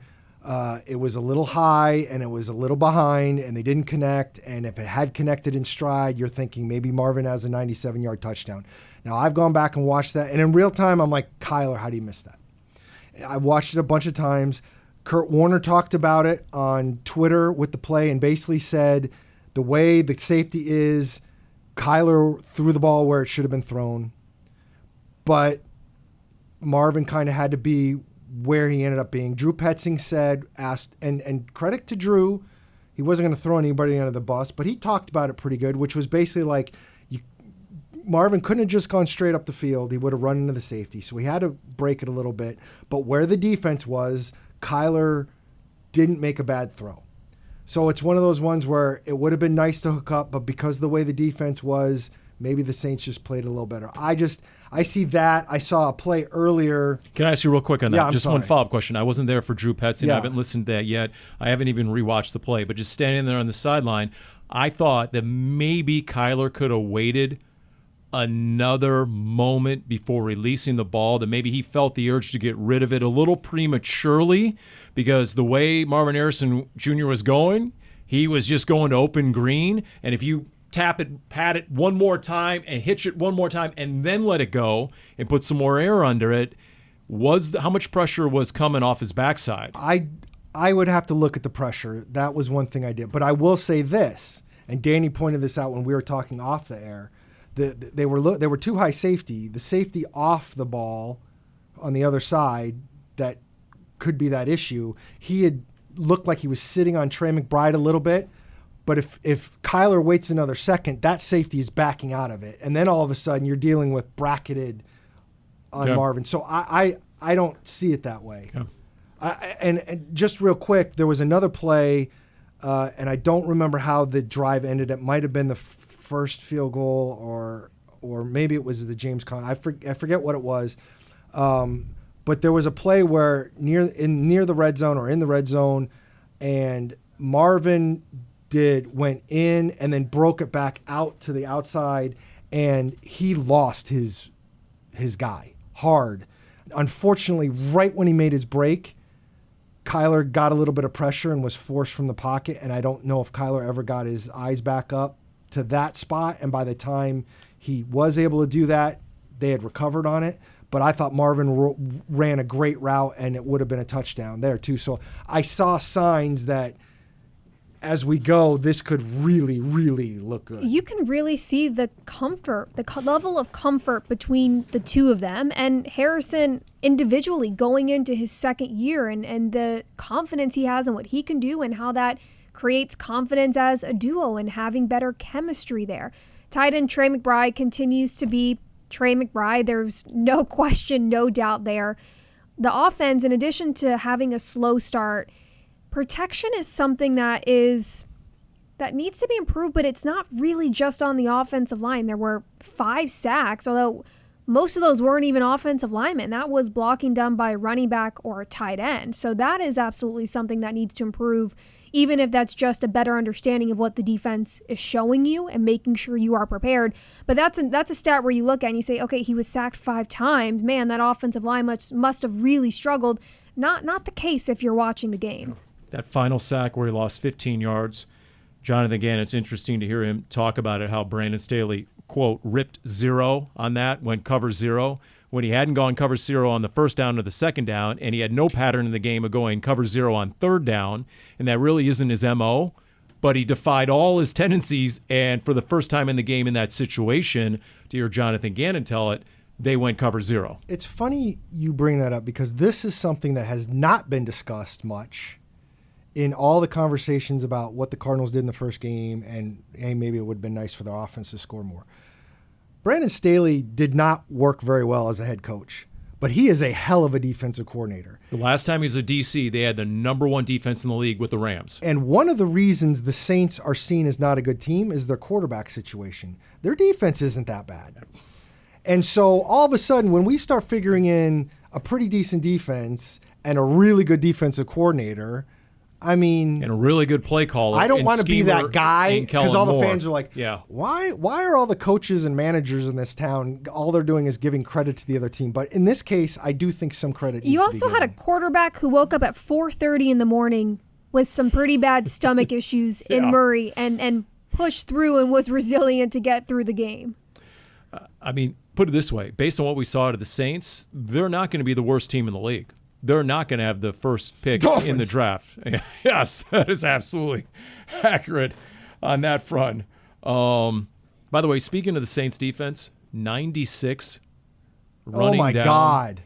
B: It was a little high, and it was a little behind, and they didn't connect. And if it had connected in stride, you're thinking maybe Marvin has a 97-yard touchdown. Now, I've gone back and watched that, and in real time, I'm like, Kyler, how do you miss that? I watched it a bunch of times. Kurt Warner talked about it on Twitter with the play and basically said the way the safety is, Kyler threw the ball where it should have been thrown, but Marvin kind of had to be where he ended up being. Drew Petzing asked, and credit to Drew, he wasn't going to throw anybody under the bus, but he talked about it pretty good, which was basically like Marvin couldn't have just gone straight up the field. He would have run into the safety, so he had to break it a little bit. But where the defense was, Kyler didn't make a bad throw. So it's one of those ones where it would have been nice to hook up, but because of the way the defense was, maybe the Saints just played a little better. I see that. I saw a play earlier.
A: Can I ask you real quick on that?
B: Yeah, I'm
A: just
B: sorry.
A: one follow-up question. I wasn't there for Drew Petzing.
B: Yeah.
A: I haven't listened to that yet. I haven't even rewatched the play, but just standing there on the sideline, I thought that maybe Kyler could have waited another moment before releasing the ball, that maybe he felt the urge to get rid of it a little prematurely, because the way Marvin Harrison Jr. was going, he was just going to open green, and if you tap it, pat it one more time and hitch it one more time and then let it go and put some more air under it, how much pressure was coming off his backside?
B: I would have to look at the pressure. That was one thing I did. But I will say this, and Dani pointed this out when we were talking off the air, they were too high safety. The safety off the ball on the other side, that could be that issue. He had looked like he was sitting on Trey McBride a little bit, But if Kyler waits another second, that safety is backing out of it. And then all of a sudden you're dealing with bracketed on Marvin. So I don't see it that way. Okay. And just real quick, there was another play, and I don't remember how the drive ended. It might have been the first field goal or maybe it was the James Conner. I forget what it was. But there was a play where near the red zone or in the red zone, and Marvin went in and then broke it back out to the outside, and he lost his guy hard. Unfortunately, right when he made his break, Kyler got a little bit of pressure and was forced from the pocket, and I don't know if Kyler ever got his eyes back up to that spot, and by the time he was able to do that, they had recovered on it. But I thought Marvin ran a great route, and it would have been a touchdown there too. So I saw signs that as we go, this could really, really look good.
C: You can really see the comfort, level of comfort between the two of them, and Harrison individually going into his second year, and the confidence he has in what he can do and how that creates confidence as a duo and having better chemistry there. Tight end Trey McBride continues to be Trey McBride. There's no question, no doubt there. The offense, in addition to having a slow start, protection is something that needs to be improved, but it's not really just on the offensive line. There were 5 sacks, although most of those weren't even offensive linemen. That was blocking done by a running back or a tight end. So that is absolutely something that needs to improve, even if that's just a better understanding of what the defense is showing you and making sure you are prepared. But that's a stat where you look at and you say, okay, he was sacked 5 times. Man, that offensive line must have really struggled. Not the case if you're watching the game.
A: That final sack where he lost 15 yards, Jonathan, again, it's interesting to hear him talk about it, how Brandon Staley, quote, ripped 0 on that, went cover 0, when he hadn't gone cover 0 on the first down or the second down, and he had no pattern in the game of going cover 0 on third down, and that really isn't his MO, but he defied all his tendencies, and for the first time in the game in that situation, to hear Jonathan Gannon tell it, they went cover 0.
B: It's funny you bring that up because this is something that has not been discussed much in all the conversations about what the Cardinals did in the first game and, hey, maybe it would have been nice for their offense to score more. Brandon Staley did not work very well as a head coach, but he is a hell of a defensive coordinator.
A: The last time he was a DC, they had the number 1 defense in the league with the Rams.
B: And one of the reasons the Saints are seen as not a good team is their quarterback situation. Their defense isn't that bad. And so all of a sudden, when we start figuring in a pretty decent defense and a really good defensive coordinator, I mean,
A: and a really good play caller.
B: I don't want to be that guy because all the fans are like,
A: yeah,
B: why are all the coaches and managers in this town, all they're doing is giving credit to the other team? But in this case, I do think some credit needs
C: You
B: to
C: also
B: be
C: had a
B: given.
C: quarterback who woke up at 4:30 in the morning with some pretty bad stomach issues in Murray and pushed through and was resilient to get through the game.
A: I mean, put it this way, based on what we saw out of the Saints, they're not going to be the worst team in the league. They're not going to have the first pick in the draft. Yes, that is absolutely accurate on that front. By the way, speaking of the Saints defense, 96 running down.
B: Oh, my God.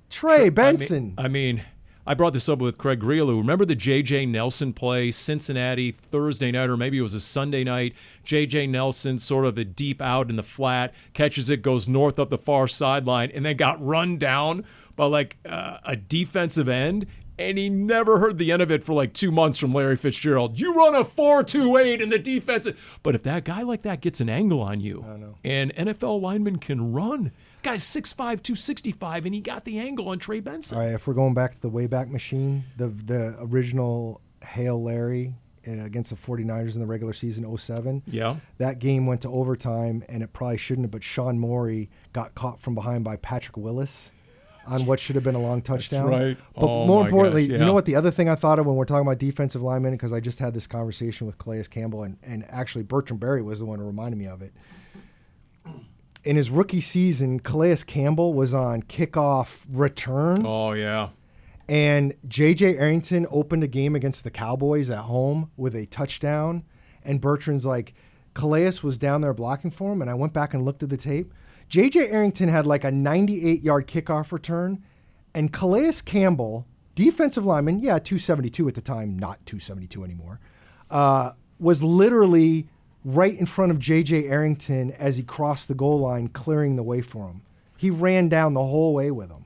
B: Trey Benson.
A: I mean, I brought this up with Craig Grialou. Remember the J.J. Nelson play, Cincinnati, Thursday night, or maybe it was a Sunday night. J.J. Nelson sort of a deep out in the flat, catches it, goes north up the far sideline, and then got run down by like a defensive end, and he never heard the end of it for like 2 months from Larry Fitzgerald. You run a 4.28 in the defensive. But if that guy like that gets an angle on you, and NFL linemen can run, guy's 6'5", 265, and he got the angle on Trey Benson.
B: All right, if we're going back to the Wayback Machine, the original Hail Larry against the 49ers in the regular season, 07.
A: Yeah.
B: That game went to overtime, and it probably shouldn't have, but Sean Morey got caught from behind by Patrick Willis on what should have been a long touchdown.
A: That's right.
B: But
A: Oh,
B: more
A: my
B: importantly,
A: God. Yeah.
B: you know what the other thing I thought of when we're talking about defensive linemen, because I just had this conversation with Calais Campbell, and actually Bertrand Berry was the one who reminded me of it. In his rookie season, Calais Campbell was on kickoff return.
A: Oh, yeah.
B: And J.J. Arrington opened a game against the Cowboys at home with a touchdown. And Bertrand's like, Calais was down there blocking for him. And I went back and looked at the tape. J.J. Arrington had like a 98-yard kickoff return. And Calais Campbell, defensive lineman, 272 at the time, not 272 anymore, was literally right in front of J.J. Arrington as he crossed the goal line, clearing the way for him. He ran down the whole way with him.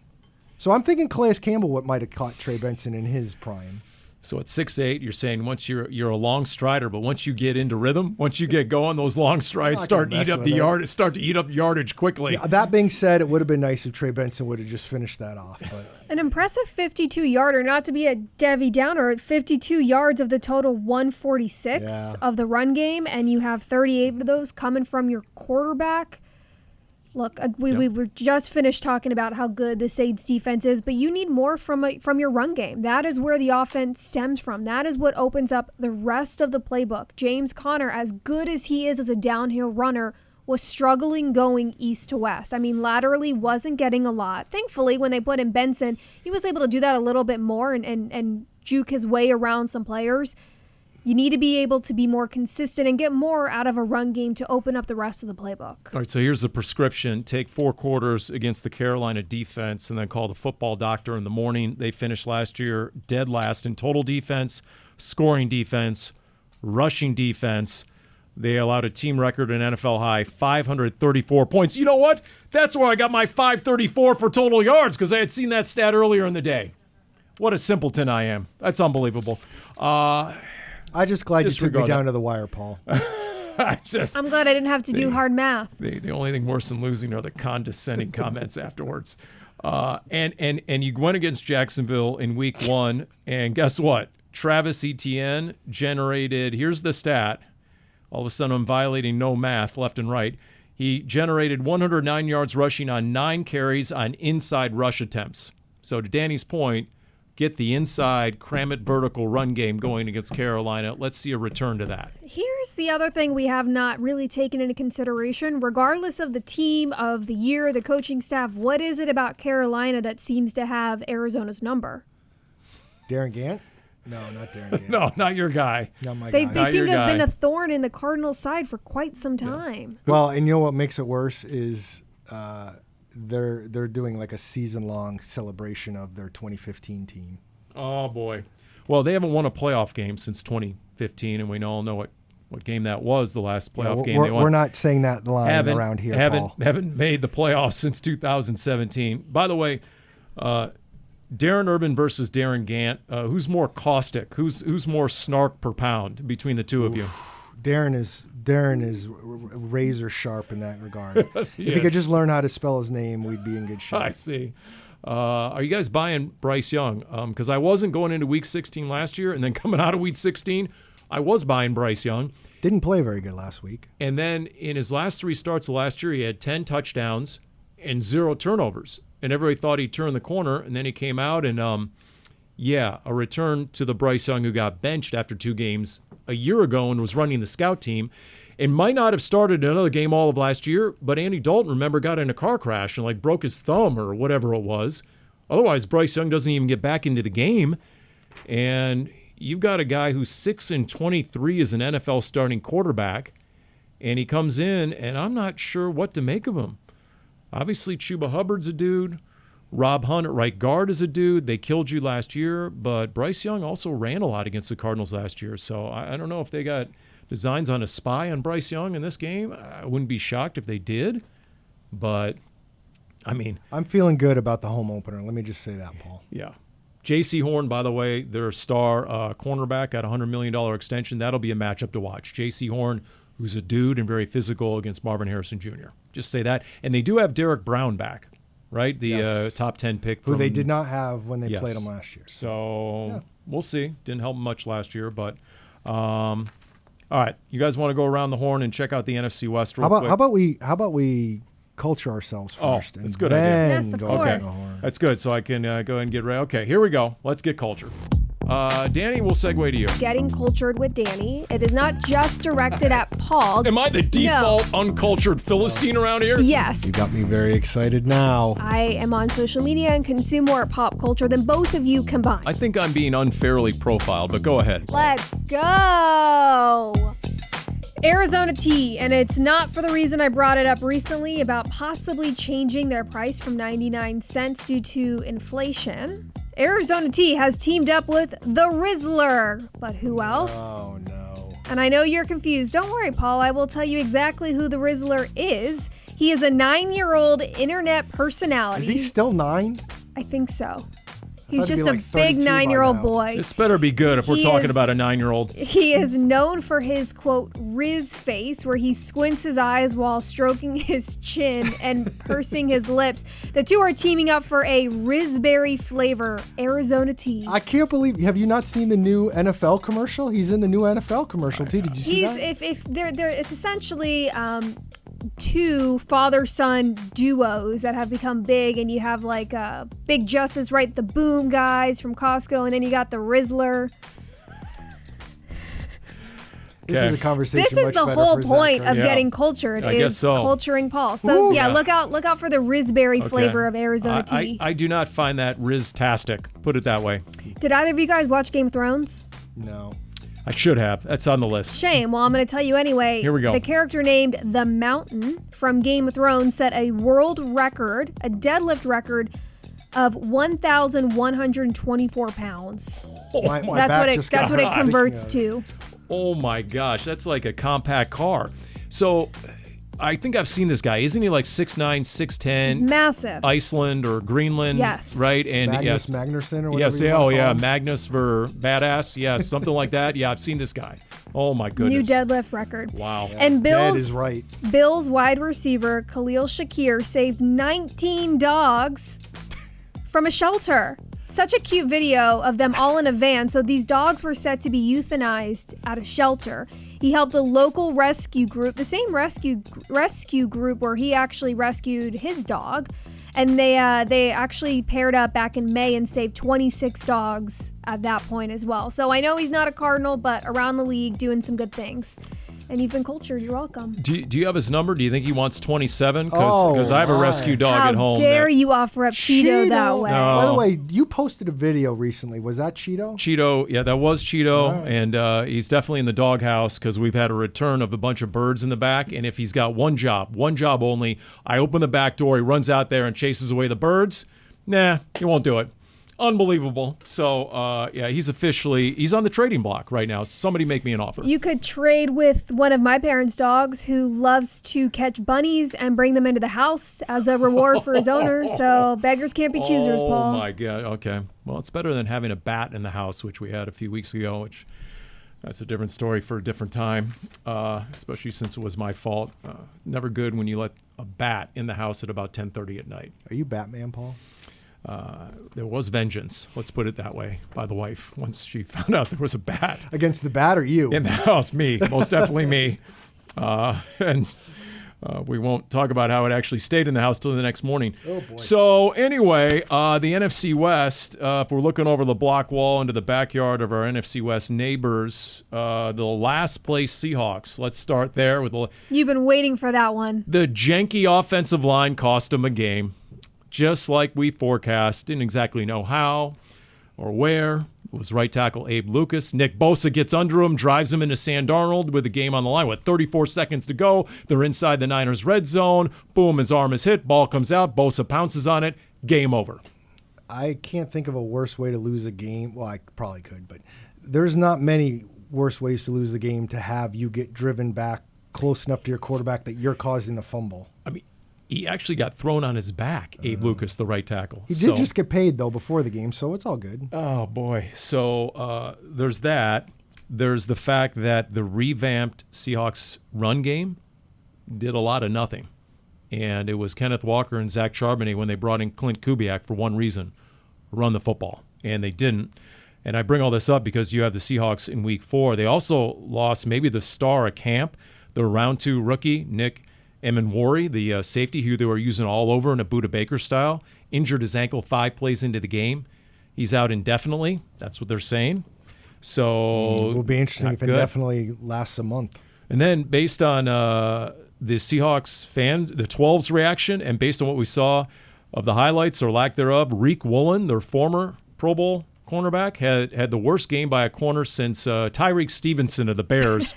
B: So I'm thinking Calais Campbell might have caught Trey Benson in his prime.
A: So at 6'8", you're saying once you're a long strider, but once you get into rhythm, once you get going, those long strides start to eat up yardage quickly.
B: Yeah, that being said, it would have been nice if Trey Benson would have just finished that off. But
C: An impressive 52-yarder, not to be a Debbie Downer, 52 yards of the total 146 of the run game, and you have 38 of those coming from your quarterback. Look, we were just finished talking about how good the Saints defense is, but you need more from your run game. That is where the offense stems from. That is what opens up the rest of the playbook. James Conner, as good as he is as a downhill runner, was struggling going east to west. I mean, laterally wasn't getting a lot. Thankfully, when they put in Benson, he was able to do that a little bit more and juke his way around some players. You need to be able to be more consistent and get more out of a run game to open up the rest of the playbook.
A: All right, so here's the prescription. Take 4 quarters against the Carolina defense and then call the football doctor in the morning. They finished last year dead last in total defense, scoring defense, rushing defense. They allowed a team record in NFL high, 534 points. You know what? That's where I got my 534 for total yards because I had seen that stat earlier in the day. What a simpleton I am. That's unbelievable.
B: I'm just glad you took me down to the wire, Paul.
C: I'm glad I didn't have to do hard math.
A: The only thing worse than losing are the condescending comments afterwards. And you went against Jacksonville in week 1, and guess what? Travis Etienne generated, here's the stat. All of a sudden I'm violating no math left and right. He generated 109 yards rushing on 9 carries on inside rush attempts. So to Dani's point, get the inside, cram it vertical run game going against Carolina. Let's see a return to that.
C: Here's the other thing we have not really taken into consideration. Regardless of the team, of the year, the coaching staff, what is it about Carolina that seems to have Arizona's number?
B: Darren Gant? No, not Darren Gant.
A: No, not your guy.
B: Not my
C: They
B: guy.
C: seem to have been a thorn in the Cardinals' side for quite some time.
B: Well, and you know what makes it worse is they're doing like a season-long celebration of their 2015 team.
A: Oh, boy. Well, they haven't won a playoff game since 2015, and we all know what game that was, the last playoff game they won.
B: We're not saying that line around here, Paul.
A: Haven't made the playoffs since 2017. By the way, Darren Urban versus Darren Gant, who's more caustic? Who's more snark per pound between the two of you?
B: Darren is razor sharp in that regard.
A: Yes,
B: if he could just learn how to spell his name, we'd be in good shape.
A: I see. Are you guys buying Bryce Young? Because I wasn't going into Week 16 last year, and then coming out of Week 16, I was buying Bryce Young.
B: Didn't play very good last week.
A: And then in his last 3 starts of last year, he had 10 touchdowns and 0 turnovers. And everybody thought he'd turn the corner, and then he came out and, a return to the Bryce Young who got benched after 2 games a year ago and was running the scout team. And might not have started another game all of last year, but Andy Dalton, remember, got in a car crash and broke his thumb or whatever it was. Otherwise, Bryce Young doesn't even get back into the game. And you've got a guy who's 6-23 as an NFL starting quarterback, and he comes in, and I'm not sure what to make of him. Obviously, Chuba Hubbard's a dude. Rob Hunt at right guard is a dude. They killed you last year, but Bryce Young also ran a lot against the Cardinals last year. So I don't know if they got designs on a spy on Bryce Young in this game. I wouldn't be shocked if they did, but I mean,
B: I'm feeling good about the home opener. Let me just say that, Paul.
A: Yeah. J.C. Horn, by the way, their star cornerback at a $100 million extension. That'll be a matchup to watch. J.C. Horn, who's a dude and very physical against Marvin Harrison Jr. Just say that. And they do have Derek Brown back, right? The top 10 pick.
B: Who they did not have when they played him last year.
A: So we'll see. Didn't help much last year, but all right. You guys want to go around the horn and check out the NFC West real quick?
B: How about we culture ourselves first?
A: That's a good idea.
C: Yes, of course.
A: Okay. That's good. So I can go ahead and get ready. Okay, here we go. Let's get cultured. Dani, we'll segue to you.
C: Getting cultured with Dani. It is not just directed at Paul.
A: Am I the default uncultured Philistine around here?
C: Yes.
B: You got me very excited now.
C: I am on social media and consume more pop culture than both of you combined.
A: I think I'm being unfairly profiled, but go ahead.
C: Let's go. Arizona tea, and it's not for the reason I brought it up recently about possibly changing their price from 99 cents due to inflation. Arizona tea has teamed up with the Rizzler. But who else?
B: Oh, no.
C: And I know you're confused. Don't worry, Paul. I will tell you exactly who the Rizzler is. He is a 9-year-old internet personality.
B: Is he still 9?
C: I think so. He's
B: thought he'd
C: just
B: be
C: a
B: like
C: big
B: 32 by
C: 9-year-old
B: now.
C: boy.
A: This better be good if we're
C: He
A: talking
C: is-
A: about a 9-year-old.
C: He is known for his, quote, Riz face, where he squints his eyes while stroking his chin and pursing his lips. The two are teaming up for a Rizberry flavor Arizona tea.
B: I can't believe. Have you not seen the new NFL commercial? He's in the new NFL commercial too. Did you see
C: He's
B: that?
C: if they're it's essentially two father-son duos that have become big, and you have like Big Justice, right? The Boom guys from Costco, and then you got the Rizzler.
B: This is a conversation.
C: This is
B: much
C: the
B: better
C: whole
B: for Zach,
C: point
B: right?
C: of
A: Yeah.
C: getting cultured.
A: I
C: is
A: guess so.
C: culturing Paul. So
B: Ooh.
C: yeah,
A: Yeah.
C: look out for the Rizberry flavor of Arizona
A: I
C: tea.
A: do not find that Riz-tastic. Put it that way.
C: Did either of you guys watch Game of Thrones?
B: No.
A: I should have. That's on the list.
C: Shame. Well, I'm going to tell you anyway.
A: Here we go.
C: The character named The Mountain from Game of Thrones set a world record, a deadlift record of 1,124 pounds.
B: My
C: That's
B: back
C: what it.
B: just
C: That's
B: got
C: what it
B: hot.
C: converts to.
A: Oh my gosh, that's like a compact car. So I think I've seen this guy. Isn't he like 6'9", 6'10"?
C: Massive.
A: Iceland or Greenland,
C: Yes.
A: right? And
B: Magnus
A: yes,
B: Magnuson or whatever.
A: yes,
B: you
A: yeah,
B: wanna
A: oh
B: call
A: yeah,
B: him.
A: Magnus for badass, yes, something like that. Yeah, I've seen this guy. Oh my goodness.
C: New deadlift record.
A: Wow.
C: And
B: Dad
C: Bills
B: is right.
C: Bills wide receiver Khalil Shakir saved 19 dogs from a shelter. Such a cute video of them all in a van. So these dogs were set to be euthanized at a shelter. He helped a local rescue group, the same rescue group where he actually rescued his dog. And they actually paired up back in May and saved 26 dogs at that point as well. So I know he's not a Cardinal, but around the league doing some good things. And you've been cultured. You're welcome.
A: Do you have his number? Do you think he wants 27?
B: Oh,
A: Because I have a
B: my.
A: rescue dog
C: How
A: at home.
C: dare
A: that-
C: you offer up Cheeto that way?
A: No.
B: By the way, you posted a video recently. Was that Cheeto?
A: Cheeto, yeah, that was Cheeto,
B: Right.
A: and he's definitely in the doghouse because we've had a return of a bunch of birds in the back, and if he's got one job only, I open the back door, he runs out there and chases away the birds. Nah, he won't do it. Unbelievable. So, yeah, he's on the trading block right now. Somebody make me an offer.
C: You could trade with one of my parents' dogs who loves to catch bunnies and bring them into the house as a reward for his owner. So beggars can't be choosers, Paul.
A: Oh, my God. Okay. Well, it's better than having a bat in the house, which we had a few weeks ago, which that's a different story for a different time, especially since it was my fault. Never good when you let a bat in the house at about 10:30 at night.
B: Are you Batman, Paul?
A: There was vengeance, let's put it that way, by the wife once she found out there was a bat
B: Against the bat or you?
A: in the house. Me, most definitely me. And we won't talk about how it actually stayed in the house till the next morning.
B: Oh, boy.
A: So anyway, the NFC West, if we're looking over the block wall into the backyard of our NFC West neighbors, the last place Seahawks. Let's start there with
C: You've been waiting for that one.
A: the janky offensive line cost them a game. Just like we forecast. Didn't exactly know how or where. It was right tackle Abe Lucas. Nick Bosa gets under him, drives him into Sam Darnold with the game on the line with 34 seconds to go. They're inside the Niners' red zone. Boom, his arm is hit. Ball comes out. Bosa pounces on it. Game over.
B: I can't think of a worse way to lose a game. Well, I probably could, but there's not many worse ways to lose the game to have you get driven back close enough to your quarterback that you're causing the fumble.
A: I mean, he actually got thrown on his back, Abe Lucas, the right tackle.
B: He did just get paid, though, before the game, so it's all good.
A: Oh, boy. So there's that. There's the fact that the revamped Seahawks run game did a lot of nothing. And it was Kenneth Walker and Zach Charbonnet when they brought in Clint Kubiak for one reason, run the football. And they didn't. And I bring all this up because you have the Seahawks in Week 4. They also lost maybe the star of camp, the round 2 rookie, Nick Emenwari, the safety who they were using all over in a Buda Baker style, injured his ankle 5 plays into the game. He's out indefinitely. That's what they're saying. So
B: It will be interesting
A: not
B: if it
A: good.
B: definitely lasts a month.
A: And then based on the Seahawks fans, the 12's reaction, and based on what we saw of the highlights or lack thereof, Reek Woolen, their former Pro Bowl cornerback, had the worst game by a corner since Tyreek Stevenson of the Bears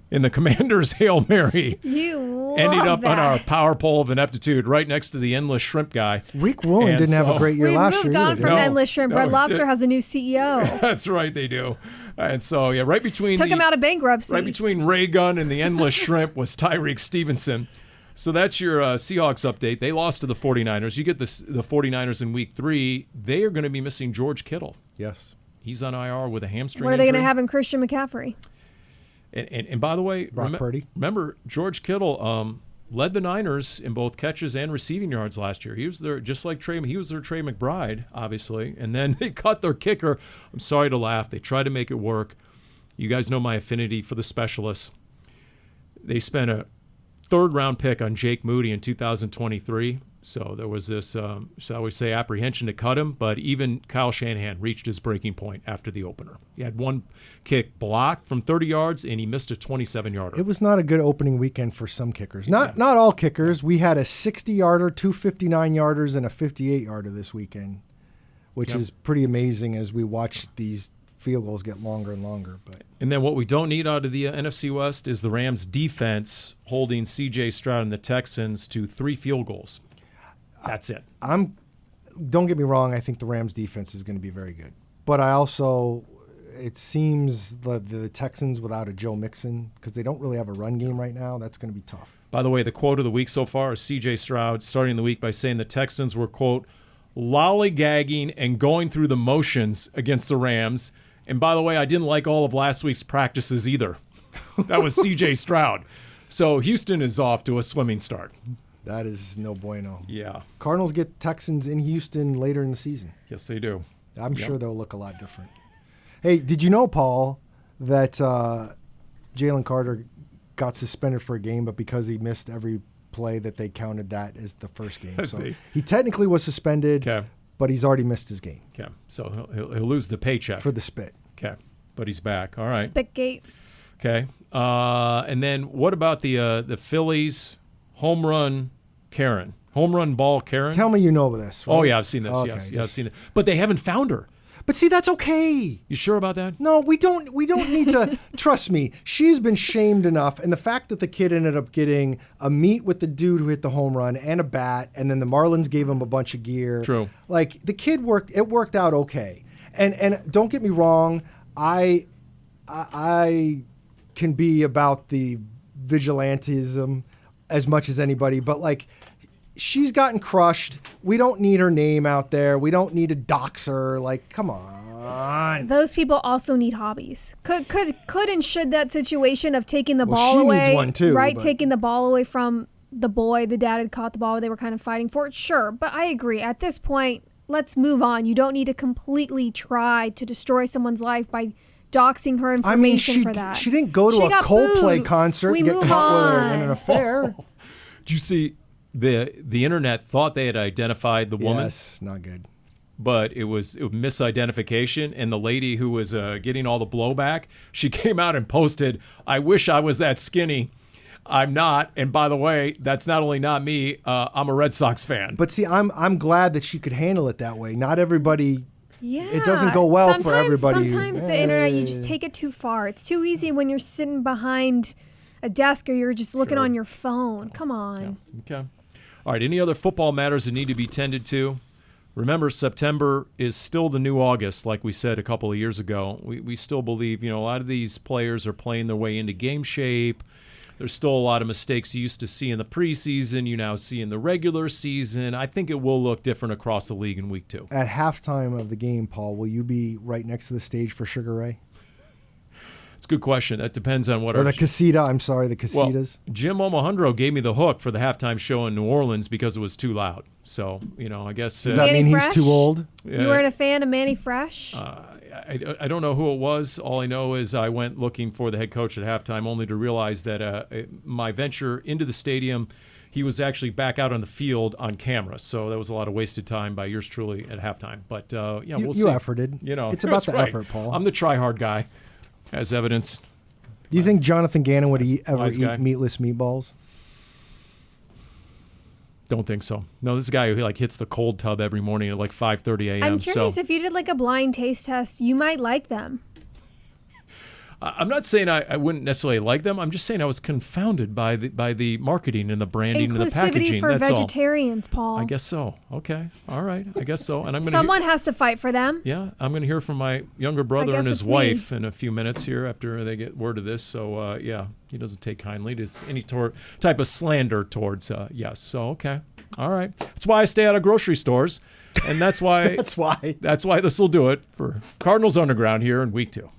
A: in the Commanders' Hail Mary.
C: You
A: ending up
C: that.
A: on our power pole of ineptitude right next to the endless shrimp guy.
B: Rick Woolen
A: And
B: didn't have a
A: so-
B: great year
C: We
B: last year.
C: moved on
B: either,
C: from
B: did he?
C: Endless Shrimp.
A: No,
C: Red
A: we
C: Lobster
A: did.
C: has a new CEO.
A: That's right, they do. And so, yeah, right between
C: Took him out of bankruptcy.
A: right between Ray Gunn and the endless shrimp was Tyreek Stevenson. So that's your Seahawks update. They lost to the 49ers. You get the 49ers in week 3. They are going to be missing George Kittle.
B: Yes.
A: He's on IR with a hamstring
C: What are they going to
A: injury.
C: have in Christian McCaffrey?
A: And by the way,
B: Brock Purdy.
A: remember George Kittle led the Niners in both catches and receiving yards last year. He was there just like Trey. He was their Trey McBride, obviously. And then they cut their kicker. I'm sorry to laugh. They tried to make it work. You guys know my affinity for the specialists. They spent a third-round pick on Jake Moody in 2023. So there was this, shall we say, apprehension to cut him. But even Kyle Shanahan reached his breaking point after the opener. He had one kick blocked from 30 yards, and he missed a 27-yarder.
B: It was not a good opening weekend for some kickers. Not all kickers. We had a 60-yarder, 2 59-yarders, and a 58-yarder this weekend, which
A: Yep.
B: is pretty amazing as we watch these field goals get longer and longer. But
A: And then what we don't need out of the NFC West is the Rams' defense holding C.J. Stroud and the Texans to 3 field goals. That's it.
B: don't get me wrong, I think the Rams defense is going to be very good. But I also, it seems the Texans without a Joe Mixon, because they don't really have a run game right now, that's going to be tough.
A: By the way, the quote of the week so far is C.J. Stroud starting the week by saying the Texans were, quote, lollygagging and going through the motions against the Rams. And by the way, I didn't like all of last week's practices either. That was C.J. Stroud. So Houston is off to a swimming start.
B: That is no bueno.
A: Yeah.
B: Cardinals get Texans in Houston later in the season.
A: Yes, they do.
B: I'm sure they'll look a lot different. Hey, did you know, Paul, that Jalen Carter got suspended for a game, but because he missed every play that they counted that as the first game.
A: I
B: So
A: see.
B: he technically was suspended,
A: Okay.
B: but he's already missed his game
A: Okay. So he'll lose the paycheck.
B: for the spit.
A: Okay. But he's back. All right.
C: Spitgate.
A: Okay. And then what about the Phillies home run Karen? Home run ball Karen?
B: Tell me you know this.
A: Oh,
B: right?
A: yeah, I've seen this.
B: Okay,
A: Yes, I've
B: just-
A: seen it. But they haven't found her.
B: But see, that's okay.
A: You sure about that?
B: No, we don't need to. Trust me, she's been shamed enough. And the fact that the kid ended up getting a meet with the dude who hit the home run and a bat, and then the Marlins gave him a bunch of gear.
A: True.
B: Like, the kid worked out okay. And don't get me wrong, I can be about the vigilantism as much as anybody, but like, she's gotten crushed. We don't need her name out there. We don't need to dox her. Like, come on.
C: Those people also need hobbies. Could and should that situation of taking the
B: Well,
C: ball
B: she
C: away,
B: needs one too,
C: right?
B: but-
C: Taking the ball away from the boy, the dad had caught the ball. They were kind of fighting for it. Sure, but I agree. At this point, let's move on. You don't need to completely try to destroy someone's life by doxing her
B: I mean,
C: information for that.
B: she didn't go to
C: She
B: a
C: got
B: Coldplay
C: booed.
B: concert
C: We
B: and get
C: move
B: caught with her in
C: on.
B: an affair.
A: Did you see the internet thought they had identified the woman,
B: Yes, not good.
A: but it was misidentification, and the lady who was getting all the blowback, she came out and posted, "I wish I was that skinny. I'm not. And by the way, that's not only not me. I'm a Red Sox fan."
B: But see, I'm glad that she could handle it that way. Not everybody.
C: Yeah.
B: It doesn't go well for
C: Sometimes-
B: everybody.
C: Sometimes the internet, you just take it too far. It's too easy when you're sitting behind a desk or you're just looking
A: Sure.
C: on your phone. Come on.
A: Okay. All right. Any other football matters that need to be tended to? Remember, September is still the new August, like we said a couple of years ago. We still believe, a lot of these players are playing their way into game shape. There's still a lot of mistakes you used to see in the preseason, you now see in the regular season. I think it will look different across the league in week 2.
B: At halftime of the game, Paul, will you be right next to the stage for Sugar Ray?
A: It's a good question. That depends on what
B: Or
A: our
B: the casita, I'm sorry, the
A: well,
B: casitas.
A: Jim Omohundro gave me the hook for the halftime show in New Orleans because it was too loud. So, I guess
B: Does that
C: Manny
B: mean he's
C: Fresh?
B: too old?
C: You weren't a fan of Manny Fresh?
A: I don't know who it was. All I know is I went looking for the head coach at halftime only to realize that my venture into the stadium, he was actually back out on the field on camera. So that was a lot of wasted time by yours truly at halftime. But, we'll see.
B: You efforted. It's about
A: that's
B: the
A: right.
B: effort, Paul.
A: I'm the try-hard guy, as evidenced.
B: Do you think Jonathan Gannon would ever
A: Wise
B: eat
A: guy.
B: meatless meatballs?
A: Don't think so. No, this is a guy who hits the cold tub every morning at 5:30 a.m.
C: I'm curious
A: so
C: if you did a blind taste test, you might like them.
A: I'm not saying I wouldn't necessarily like them. I'm just saying I was confounded by the marketing and the branding and the packaging.
C: Inclusivity for
A: That's
C: vegetarians, Paul.
A: I guess so. Okay. All right. I guess so. And I'm going
C: Someone has to fight for them.
A: Yeah, I'm going to hear from my younger brother
C: guess
A: and his
C: it's me.
A: wife in a few minutes here after they get word of this. So, yeah, he doesn't take kindly to any type of slander towards yes. So, okay. All right. That's why I stay out of grocery stores. And that's why
B: That's why.
A: this will do it for Cardinals Underground here in week 2.